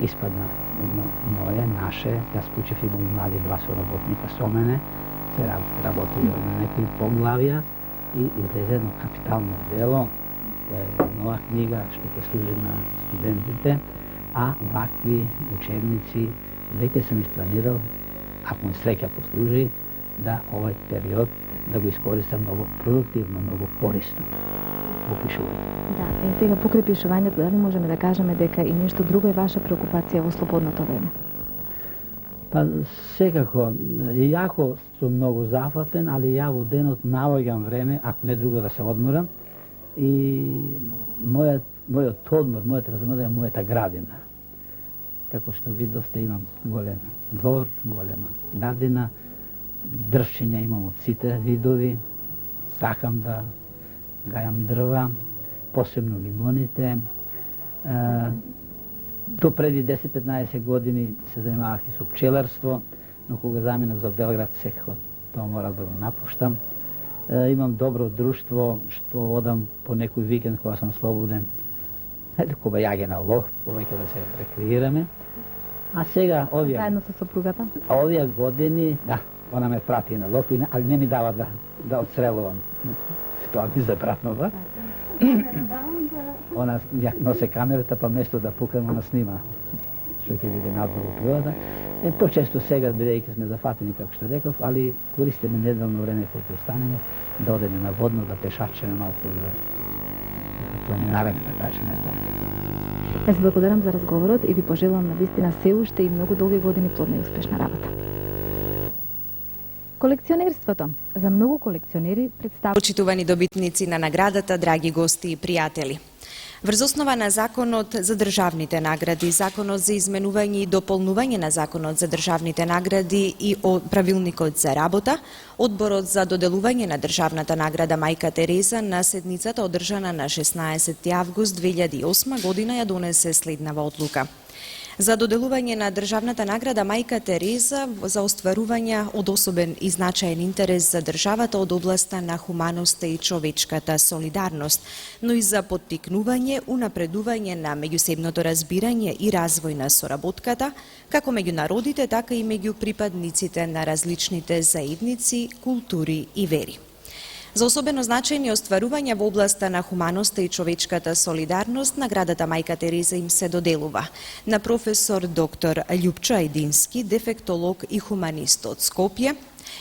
испадна едно мое, наше, јас вклучив и мои млади два соработника со мене, се работили на некои поглавија и излезе едно капитално дело, нова книга што ќе служи на студентите, а вакви учебници веќе сам испланирал, ако ми среќа послужи, да овој период да го искористам многу продуктивно, многу корисно во пишување. Да, сега покрај пишувањето, дали можеме да кажеме дека и нешто друго е ваша преокупација во слободното време? Па секако, иако сум многу зафатен, али ја во денот наоѓам време, ако не друго да се одморам, и мојот одмор, мојот разумење е мојата градина. Како што видовте, имам голем двор, голема градина, дрвчиња имам од сите видови, сакам да гајам дрва, посебно лимоните. До преди 10-15 години се занимавах и со пчеларство, но кога заминав за Белград, секако тоа морав да го напуштам. Имам добро друштво, што одам по некој викенд кога сум слободен. Хајде кога јаге на лов, повеќе да се рекреираме. А сега овие... Заедно со сопругата? Овие години, да, она ме прати на лов, али не ми дава да отстрелувам. Тоа ми забранува. Она ја носе камерата, па место да пукам, она снима што ќе биде надвор во природата. Почесто сега, бидејќи сме зафатени, како што реков, али користиме неделно време кога ќе останеме, да одеме на водно, да пешачеме малку, да планинареме, да кажеме. Јас благодарам за разговорот и ви пожелувам на вистина се уште и многу долги години плодна и успешна работа. Колекционерството. За многу колекционери представува... Почитувани добитници на наградата, драги гости и пријатели. Врз основа на Законот за државните награди, Законот за изменување и дополнување на Законот за државните награди и Правилникот за работа, Одборот за доделување на државната награда Мајка Тереза на седницата одржана на 16 август 2008 година ја донесе следнава одлука. За доделување на државната награда Мајка Тереза за остварување од особен и значаен интерес за државата од областа на хуманоста и човечката солидарност, но и за поттикнување, унапредување на меѓусебното разбирање и развој на соработката, како меѓу народите, така и меѓу припадниците на различните заедници, култури и вери. За особено значајни остварувања во областа на хуманоста и човечката солидарност, наградата Мајка Тереза им се доделува на професор доктор Љупчо Ајдински, дефектолог и хуманист од Скопје,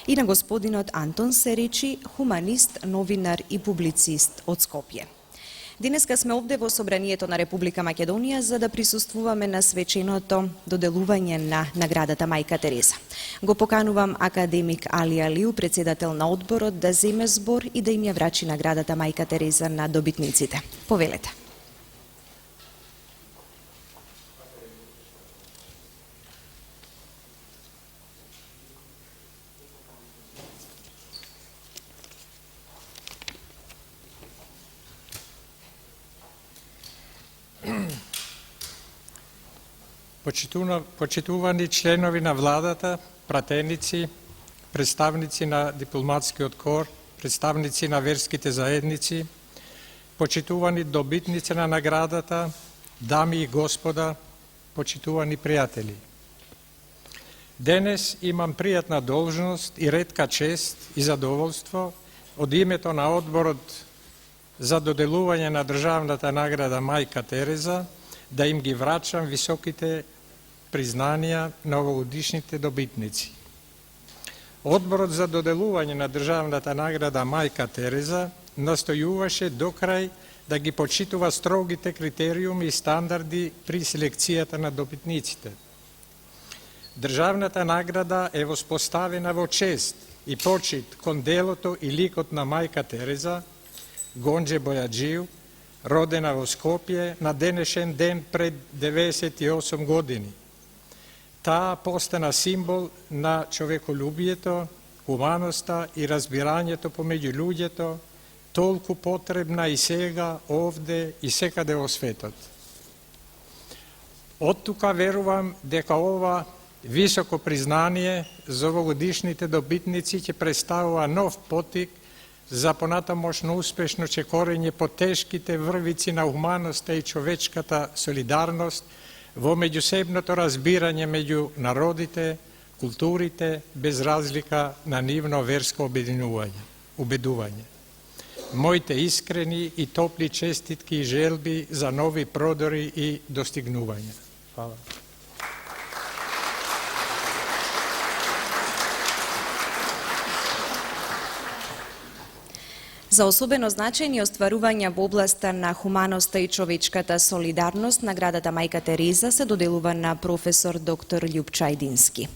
и на господинот Антон Серечи, хуманист, новинар и публицист од Скопје. Денеска сме овде во Собранието на Република Македонија за да присуствуваме на свеченото доделување на наградата Мајка Тереза. Го поканувам академик Али Алиу, председател на одборот, да земе збор и да им ја врачи наградата Мајка Тереза на добитниците. Повелете. Почитувани членови на владата, пратеници, представници на дипломатскиот кор, представници на верските заедници, почитувани добитници на наградата, дами и господа, почитувани пријатели. Денес имам пријатна должност и ретка чест и задоволство од името на Одборот за доделување на државната награда Мајка Тереза да им ги врачам високите признанија на овогодишните добитници. Одборот за доделување на државната награда Мајка Тереза настојуваше до крај да ги почитува строгите критериуми и стандарди при селекцијата на добитниците. Државната награда е воспоставена во чест и почит кон делото и ликот на Мајка Тереза, Гонџе Бојаджију, родена во Скопје на денешен ден пред 98 години. Таа постана символ на човеколюбието, хуманоста и разбирањето помеѓу луѓето, толку потребна и сега, овде и секаде во светот. Од тука верувам дека ова високо признание за овогодишните добитници ќе представува нов поттик за понатамошно успешно чекорење по тешките врвици на хуманоста и човечката солидарност во меѓусебното разбирање меѓу народите, културите, без разлика на нивно верско убедување. Моите искрени и топли честитки и желби за нови продори и достигнувања. Фала. За особено значајни остварувања во областа на хуманоста и човечката солидарност, наградата Мајка Тереза се доделува на професор доктор Љупчо Ајдински.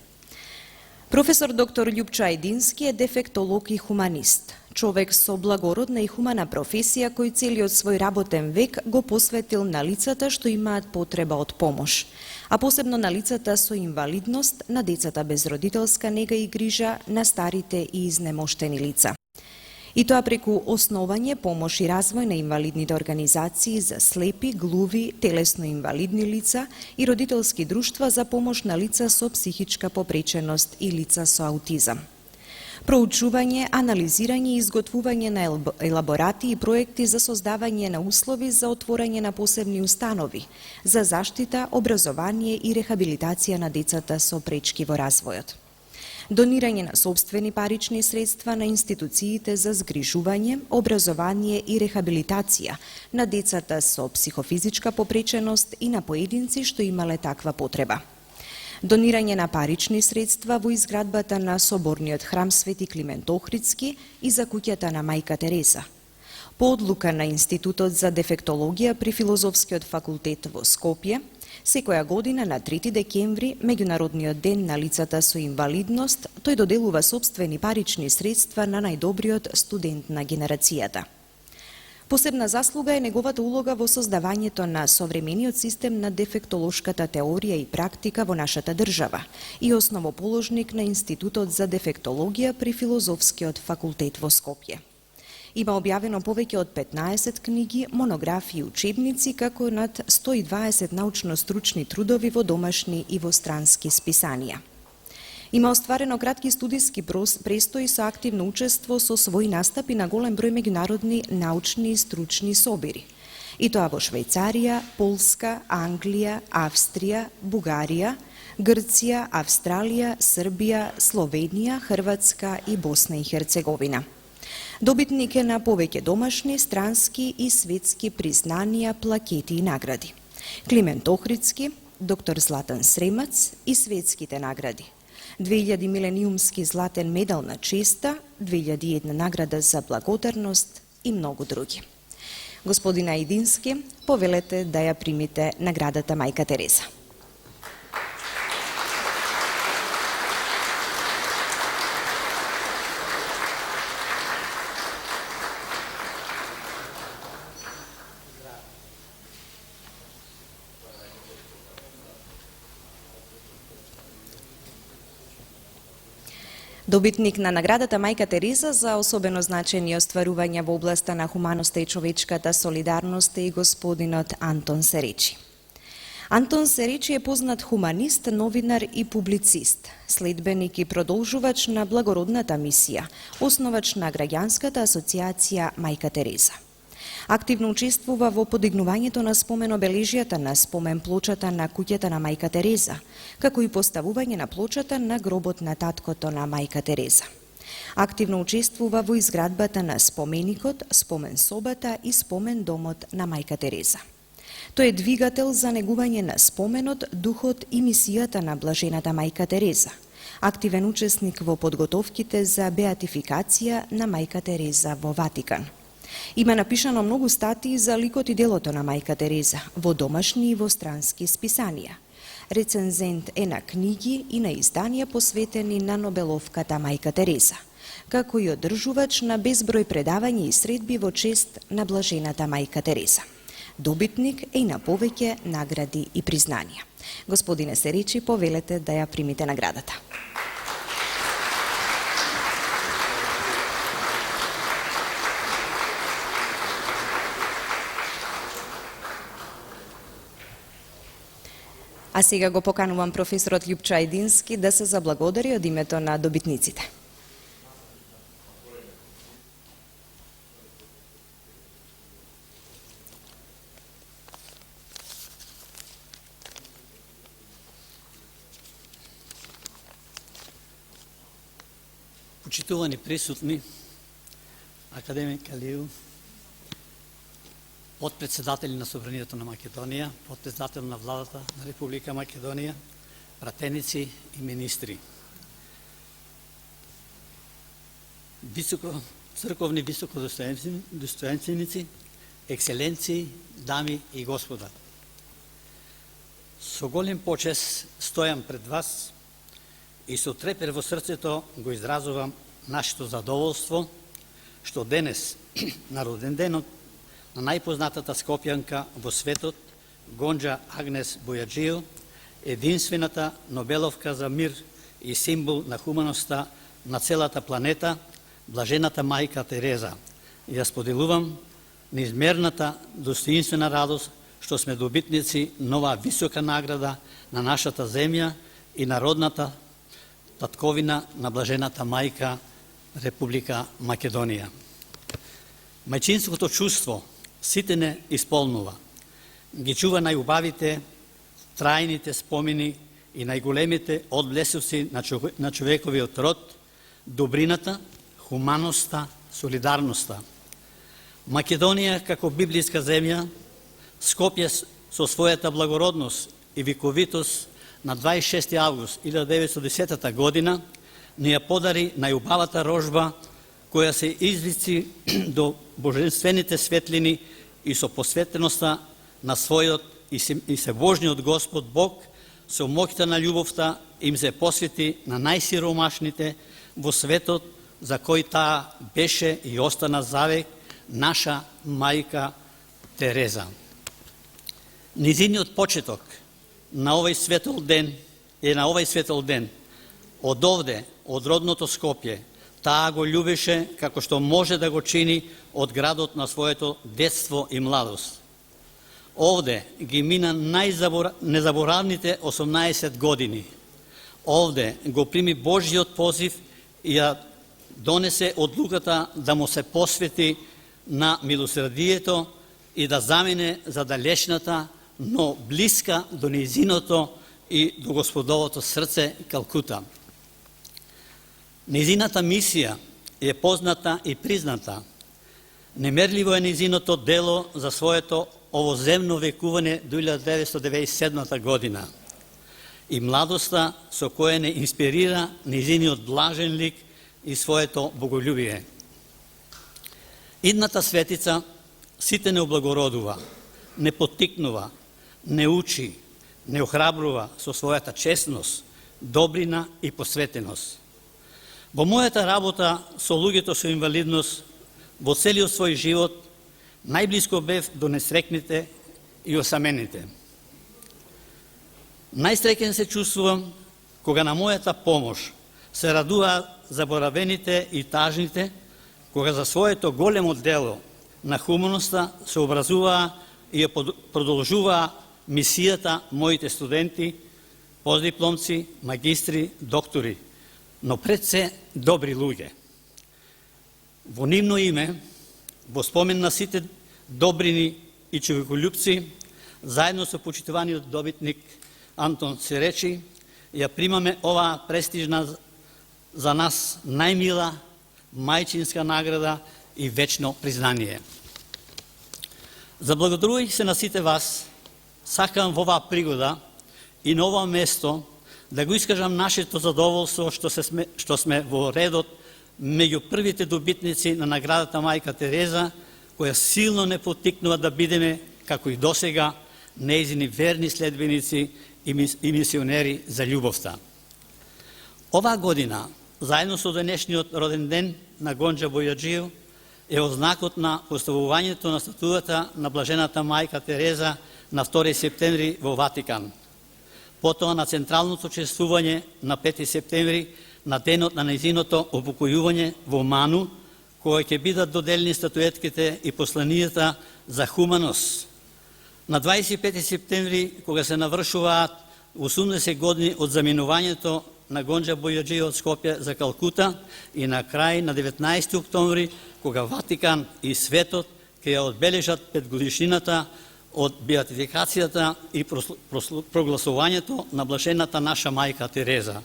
Професор доктор Љупчо Ајдински е дефектолог и хуманист. Човек со благородна и хумана професија кој целиот свој работен век го посветил на лицата што имаат потреба од помош, а посебно на лицата со инвалидност, на децата без родителска нега и грижа, на старите и изнемоштени лица. И тоа преку основање, помош и развој на инвалидните организации за слепи, глуви, телесно инвалидни лица и родителски друштва за помош на лица со психичка попреченост и лица со аутизам. Проучување, анализирање и изготвување на елаборати и проекти за создавање на услови за отворање на посебни установи, за заштита, образование и рехабилитација на децата со пречки во развојот. Донирање на собствени парични средства на институциите за згрижување, образование и рехабилитација на децата со психофизичка попреченост и на поединци што имале таква потреба. Донирање на парични средства во изградбата на Соборниот храм Свети Климент Охридски и за куќата на Мајка Тереза. По одлука на Институтот за дефектологија при Филозофскиот факултет во Скопје, секоја година на 3 декември, Меѓународниот ден на лицата со инвалидност, тој доделува собствени парични средства на најдобриот студент на генерацијата. Посебна заслуга е неговата улога во создавањето на современиот систем на дефектолошката теорија и практика во нашата држава и основоположник на Институтот за дефектологија при Филозофскиот факултет во Скопје. Има објавено повеќе од 15 книги, монографии и учебници, како над 120 научно-стручни трудови во домашни и во странски списанија. Има остварено кратки студиски престои со активно учество со своји настапи на голем број меѓународни научни и стручни собири. И тоа во Швајцарија, Полска, Англија, Австрија, Бугарија, Грција, Австралија, Србија, Словенија, Хрватска и Босна и Херцеговина. Добитник е на повеќе домашни, странски и светски признанија, плакети и награди. Климент Охридски, доктор Златан Сремац и светските награди. 2000 милениумски златен медал на честа, 2001 награда за благодарност и многу други. Господин Ајдински, повелете да ја примите наградата Мајка Тереза. Добитник на наградата Мајка Тереза за особено значени остварувања во областа на хуманоста и човечката солидарност е господинот Антон Серечи. Антон Серечи е познат хуманист, новинар и публицист, следбеник и продолжувач на благородната мисија, основач на граѓанската асоциација Мајка Тереза. Активно учествува во подигнувањето на спомен обележјата на спомен плочата на куќата на Мајка Тереза, како и поставување на плочата на гробот на таткото на Мајка Тереза. Активно учествува во изградбата на споменикот, спомен собата и спомен домот на Мајка Тереза. Тој е двигател за негување на споменот, духот и мисијата на блажената Мајка Тереза, активен учесник во подготовките за беатификација на Мајка Тереза во Ватикан. Има напишано многу статии за ликот и делото на Мајка Тереза во домашни и во странски списанија. Рецензент е на книги и на изданија посветени на Нобеловката Мајка Тереза, како и одржувач на безброј предавања и средби во чест на блажената Мајка Тереза. Добитник е и на повеќе награди и признанија. Господине Серечи, повелете да ја примите наградата. А сега го поканувам професорот Љупчо Ајдински да се заблагодари од името на добитниците. Почитувани присутни, академик Алију, подпредседатели на Собранието на Македонија, подпредседател на владата на Република Македонија, пратеници и министри. Црковни високодостојанственици, екселенции, дами и господа. Со голем почест стојам пред вас и со трепер во срцето го изразувам нашето задоволство што денес, на роден денот на најпознатата скопјанка во светот, Гонџа Агнес Бојаджиев, единствената Нобеловка за мир и символ на хуманоста на целата планета, блажената мајка Тереза. Ја споделувам неизмерната достоинствена радост што сме добитници на оваа висока награда на нашата земја и народната татковина на блажената мајка Република Македонија. Мајчинското чувство сите не исполнува. Ги чува најубавите, трајните спомени и најголемите одблесоци на човековиот род, добрината, хуманоста, солидарноста. Македонија како библиска земја, Скопје со својата благородност и виковитост на 26. август 1910 година ни ја подари најубавата рожба која се извици до божествените светлини и со посветеноста на својот и себожниот Господ Бог со моќта на љубовта им се посвети на најсиромашните во светот за кој таа беше и остана завек наша мајка Тереза. Низиниот почеток на овој светол ден, од овде, од родното Скопје, таа го љубеше како што може да го чини од градот на своето детство и младост. Овде ги мина незаборавните 18 години. Овде го прими Божјиот позив и ја донесе одлуката да му се посвети на милосрдието и да замине за далечната, но блиска до нејзиното и до Господовото срце Калкута. Нејзината мисија е позната и призната. Немерливо е нејзиното дело за своето овоземно векување до 1997 година и младоста со која не инспирира нејзиниот блажен лик и своето боголюбие. Идната светица сите не облагородува, не поттикнува, не учи, не охрабрува со својата честност, добрина и посветеност. Во мојата работа со луѓето со инвалидност, во целиот свој живот, најблиско бев до несрекните и осамените. Најсреќен се чувствувам кога на мојата помош се радуваат заборавените и тажните, кога за своето големо дело на хуманоста се образуваа и ја продолжуваа мисијата моите студенти, постдипломци, магистри, доктори, но пред се добри луѓе. Во нивно име, во спомен на сите добрини и човеколюбци, заедно со почитуваниот добитник Антон Серечи, ја примаме оваа престижна за нас најмила мајчинска награда и вечно признание. Заблагодарувајќи се на сите вас, сакам во оваа пригода и на ова место да го искажам нашето задоволство што сме во редот меѓу првите добитници на наградата мајка Тереза, која силно не поттикнува да бидеме, како и досега, нејзини верни следбеници и мисионери за љубовта. Оваа година, заедно со денешниот роден ден на Гонџа Бојаджиев, е ознакот на поставувањето на статуата на блажената мајка Тереза на 2 септември во Ватикан. Потоа на централното чествување на 5 септември на денот на нејзиното упокојување во Ману, кој ќе бидат доделени статуетките и посланијата за хуманост. На 25 септември, кога се навршуваат 80 години од заминувањето на Гонџа Бојаджиев од Скопје за Калкута и на крај на 19 октомври, кога Ватикан и светот ќе ја одбележат 5-годишнината од беатификацијата и прогласувањето на блажената наша мајка Тереза.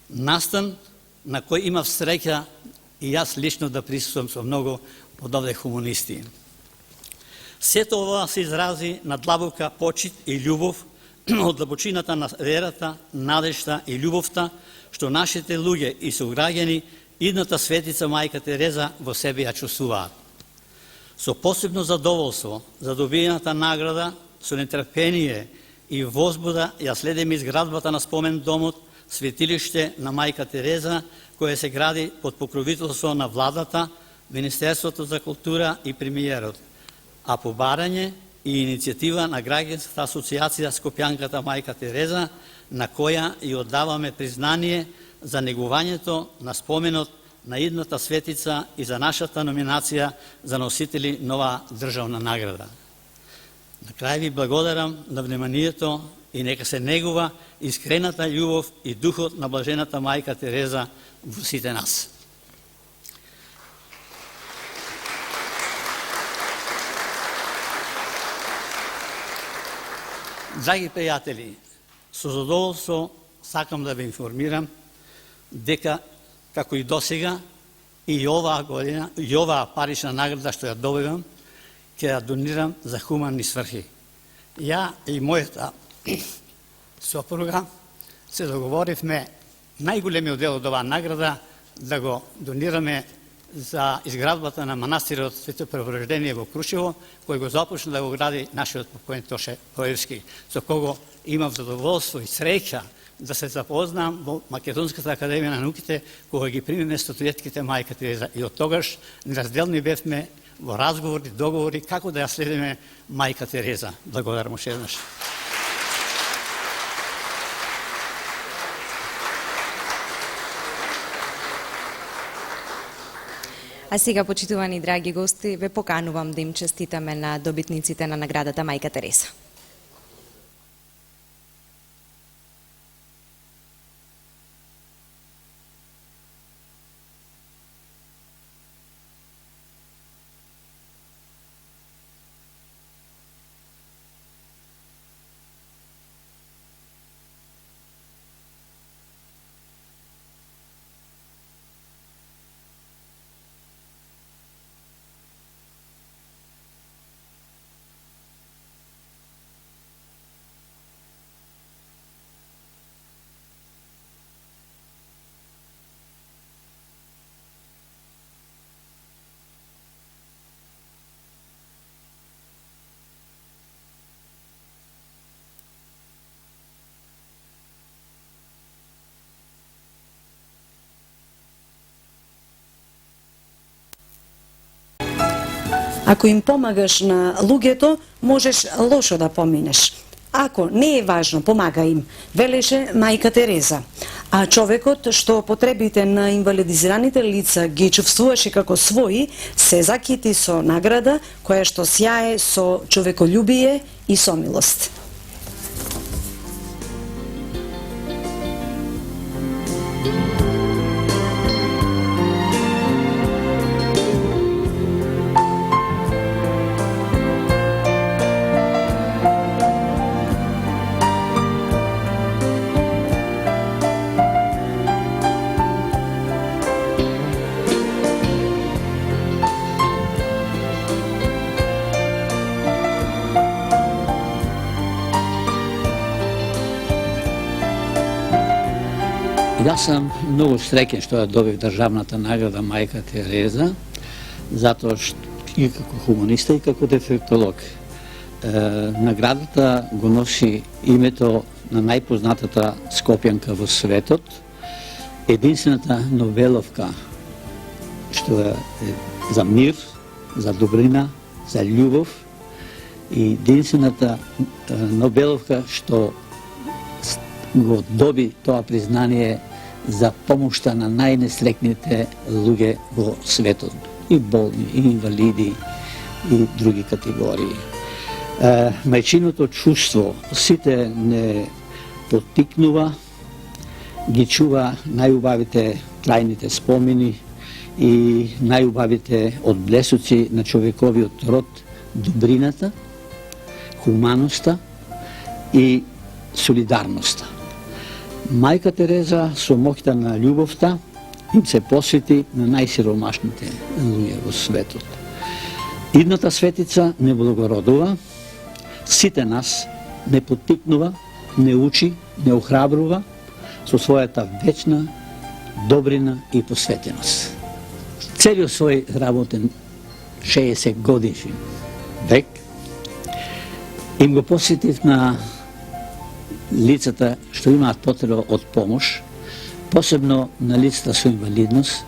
Настан на кој имав среќа и јас лично да присуствувам со многу од овде хуманисти. Сето ова се изрази на длабока почит и љубов од длабочината на верата, надежта и љубовта што нашите луѓе и сограѓани идната светица мајка Тереза во себе ја чувствуваат. Со посебно задоволство за добиената награда, со нетрпение и возбуда ја следиме изградбата на спомен домот светилиште на Мајка Тереза, кое се гради под покровителство на владата, Министерството за култура и премиерот, а по барање и иницијатива на Граѓанската асоциација Скопјанката Мајка Тереза, на која и оддаваме признание за негувањето на споменот на идната светица и за нашата номинација за носители нова државна награда. На крај ви благодарам на вниманието и нека се негува искрената љубов и духот на блажената Мајка Тереза во сите нас. Драги пријатели, со задоволство сакам да ве информирам дека, како и досега, и оваа година, и оваа парична награда што ја добивам, ќе ја донирам за хуманни сврхи. Ја и мојата сопруга се договоривме најголемиот дел од оваа награда да го донираме за изградбата на манастирот Свето Преворождение во Крушево, кој го започна да го гради нашиот покоен Тоше Проевски, со кого имав задоволство и среќа да се запознам во Македонската академија на науките, кога ги примиме статуетките Мајка Тереза. И од тогаш неразделни бевме во разговори, договори, како да ја следиме Мајка Тереза. Благодарам уште еднаш. А сега, почитувани драги гости, ве поканувам да им честитаме на добитниците на наградата Мајка Тереза. Ако им помагаш на луѓето, можеш лошо да поминеш. Ако не е важно, помага им, велеше Мајка Тереза. А човекот што потребите на инвалидизираните лица ги чувствуваше како своји, се закити со награда која што сјае со човеколюбие и сомилост. Јас сум многу среќен што ја добив државната награда Мајка Тереза, затоа што и како хуманиста и како дефектолог. Наградата го носи името на најпознатата Скопјанка во светот, единствената Нобеловка што е за мир, за добрина, за љубов и единствената Нобеловка што го доби тоа признание за помошта на најнесреќните луѓе во светот, и болни, и инвалиди, и други категории. Мајчиното чувство сите не поттикнува, ги чува најубавите трајните спомени и најубавите одблесоци на човековиот род, добрината, хуманоста и солидарноста. Мајка Тереза со моќта на љубовта им се посвети на најсиромашните луѓе во светот. Идната светица не благородува, сите нас не поттикнува, не учи, не охрабрува со својата вечна добрина и посветеност. Целиот свој работен 60 годишен век им го посветив на лицата што имаат потреба од помош, посебно на лицата со инвалидност,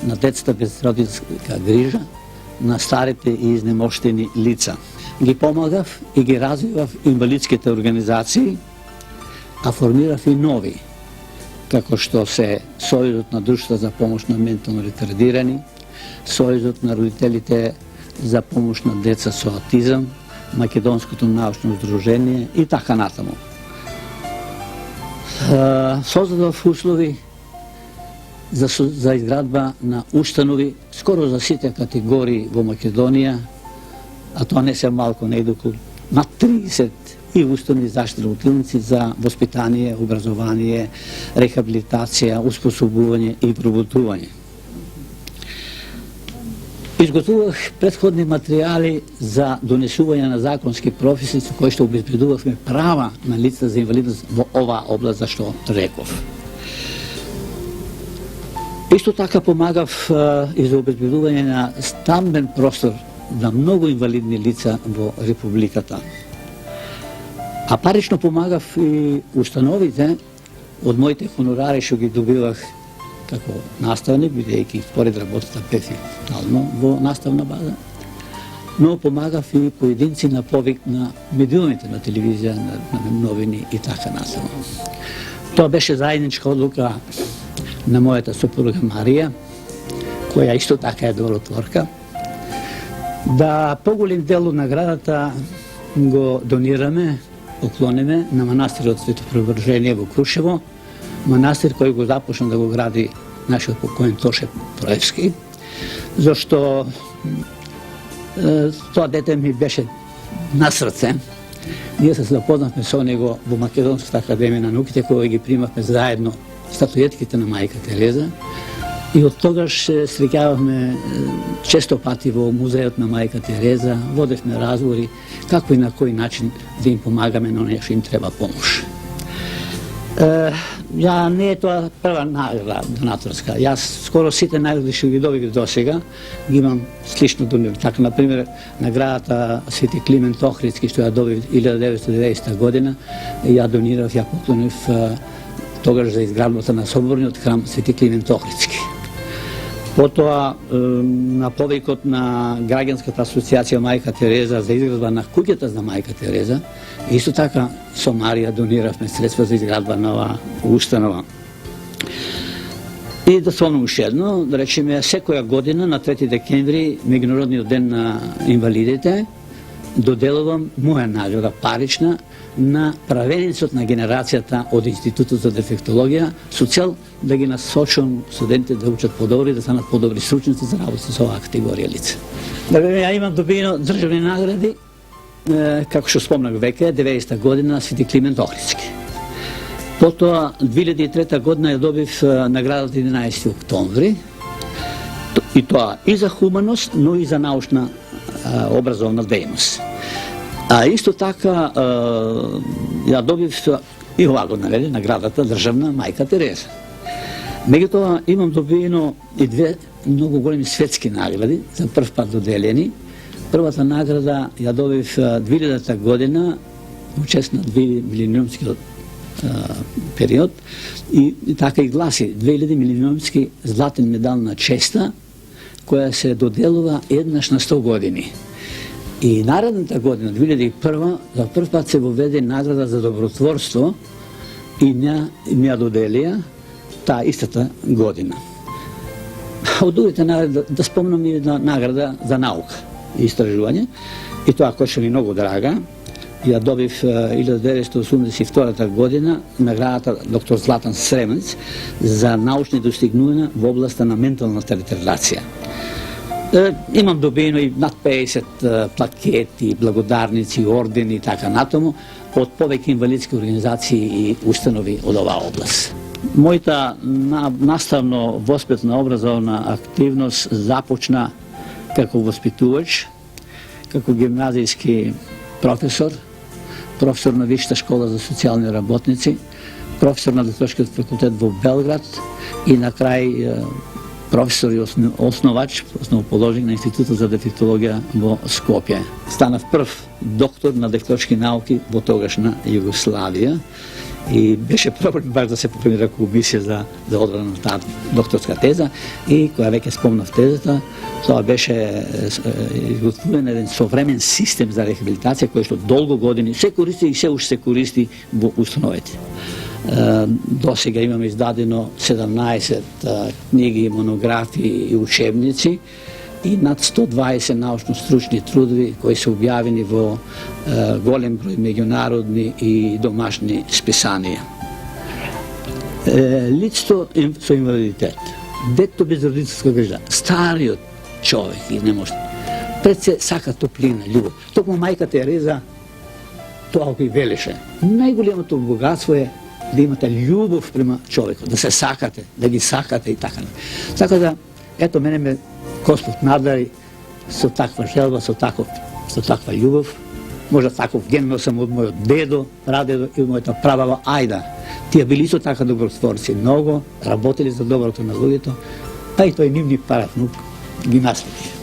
на децата без родителска грижа, на старите и изнемоштени лица. Ги помагав и ги развивав инвалидските организации, а формирав и нови, како што се Сојузот на друштва за помош на ментално ретардирани, Сојузот на родителите за помош на деца со аутизам, Македонското научно здружение и така натаму. Создадов услови за изградба на установи скоро за сите категории во Македонија, а тоа не се малку, негде околу над 30 и установи заштитни работилници за воспитание, образование, рехабилитација, успособување и проработување. Изготвувах предходни материјали за донесување на законски прописи со кои што обезбедувавме права на лицата за инвалидност во оваа област за што реков. Исто така помагав и за обезбедување на стамбен простор на многу инвалидни лица во Републиката. А парично помагав и установите од моите хонорари што ги добивах како наставник, бидејќи според работата бев и стално во наставна база, но помагав и поединци на повик на медиумите на телевизија, на новини и така натаму. Тоа беше заедничка одлука на мојата сопруга Марија, која исто така е добротворка, да поголем дел од наградата го донираме, поклониме на манастирот Свето Преображение во Крушево, манастир кој го започна да го гради нашиот покоен Тоше Проевски, зашто тоа дете ми беше на срце. Ние се запознавме со него во Македонската академија на науките, кога ги примавме заедно статуетките на мајка Тереза, и од тогаш се среќававме често пати во музејот на мајка Тереза, водевме разговори како и на кој начин да им помагаме на оние што им треба помош. Ја не е тоа прва награда донаторска. Јас скоро сите награди што ги добив до сега ги имам слично до нив. Така, например, наградата Свети Климент Охридски што ја добив 1990 година, ја донирав, ја поклонив тогаш за изградбата на соборниот храм Свети Климент Охридски. Потоа, на повикот на Граѓанската асоциација Мајка Тереза за изградба на куќата за Мајка Тереза, исто така со Марија дониравме средства за изградба на оваа установа. И да спомнам уште едно, да речеме, секоја година на 3 декември, Меѓународниот ден на инвалидите, доделувам моја награда парична на правеницот на генерацијата од Институтот за дефектологија со цел да ги насочам студентите да учат подобри, да станат подобри стручници за работа со оваа категорија лица. Ја имам добиено државни награди, како што спомнах веќе, 90-та година Свети Климент Охридски. Потоа 2003 година ја добив наградата 11 октомври, и тоа и за хуманост, но и за научна образовна дејност. А исто така ја добив и оваа година наградата државна Мајка Тереза. Меѓутоа имам добиено и две многу големи светски награди, за прв пат доделени. Првата награда ја добив 2000 година, во чест на 2 милениумскиот период, и така и гласи 2000 милениумски златен медал на честа, која се доделува еднаш на 100 години. И наредната година, 2001, за прв пат се воведе награда за добротворство и ми ја доделија таа истата година. Од другите награди да спомнам и една награда за наука и истражување, и тоа која што ми многу драга, ја добив 1982 година наградата доктор Златан Сремец за научни достигнувања во областа на менталната ретардација. Имам добиено и над 50 плакети, благодарници, ордени и така натаму од повеќе инвалидски организации и установи од оваа област. Мојата наставно-воспитна образовна активност започна како воспитувач, како гимназијски професор, професор на Висшата школа за социјални работници, професор на Литовскиот факултет во Белград и на крај професор и основач, основоположник на Институтот за дефектологија во Скопје. Станав прв доктор на дефектолошки науки во тогашна Југославија и беше проблем баш да се попремира комисија за одбрана на таа докторска теза и која веќе спомнав тезата, тоа беше изготвен еден современ систем за рехабилитација кој што долго години се користи и се уште се користи во установите. До сега имаме издадено 17 книги, монографии и учебници и над 120 научно-стручни трудови кои се објавени во голем број меѓународни и домашни списанија. Лицето со инвалидитет, дето без родителска грижа, стариот човек и немощен, пред се сака топлина, љубов. Токму мајка Тереза тоа кој велеше. Најголемото богатство е да имате љубов према човекот, да се сакате, да ги сакате и така. Така да, ето мене ме Господ надари со таква желба, со таква љубов. Може таков ген сам од мојот дедо, прадедо и од мојата прабаба Ајда. Тие били исто така добротворци, многу работели за доброто на луѓето, па и тој нивни паравнук ги наследи.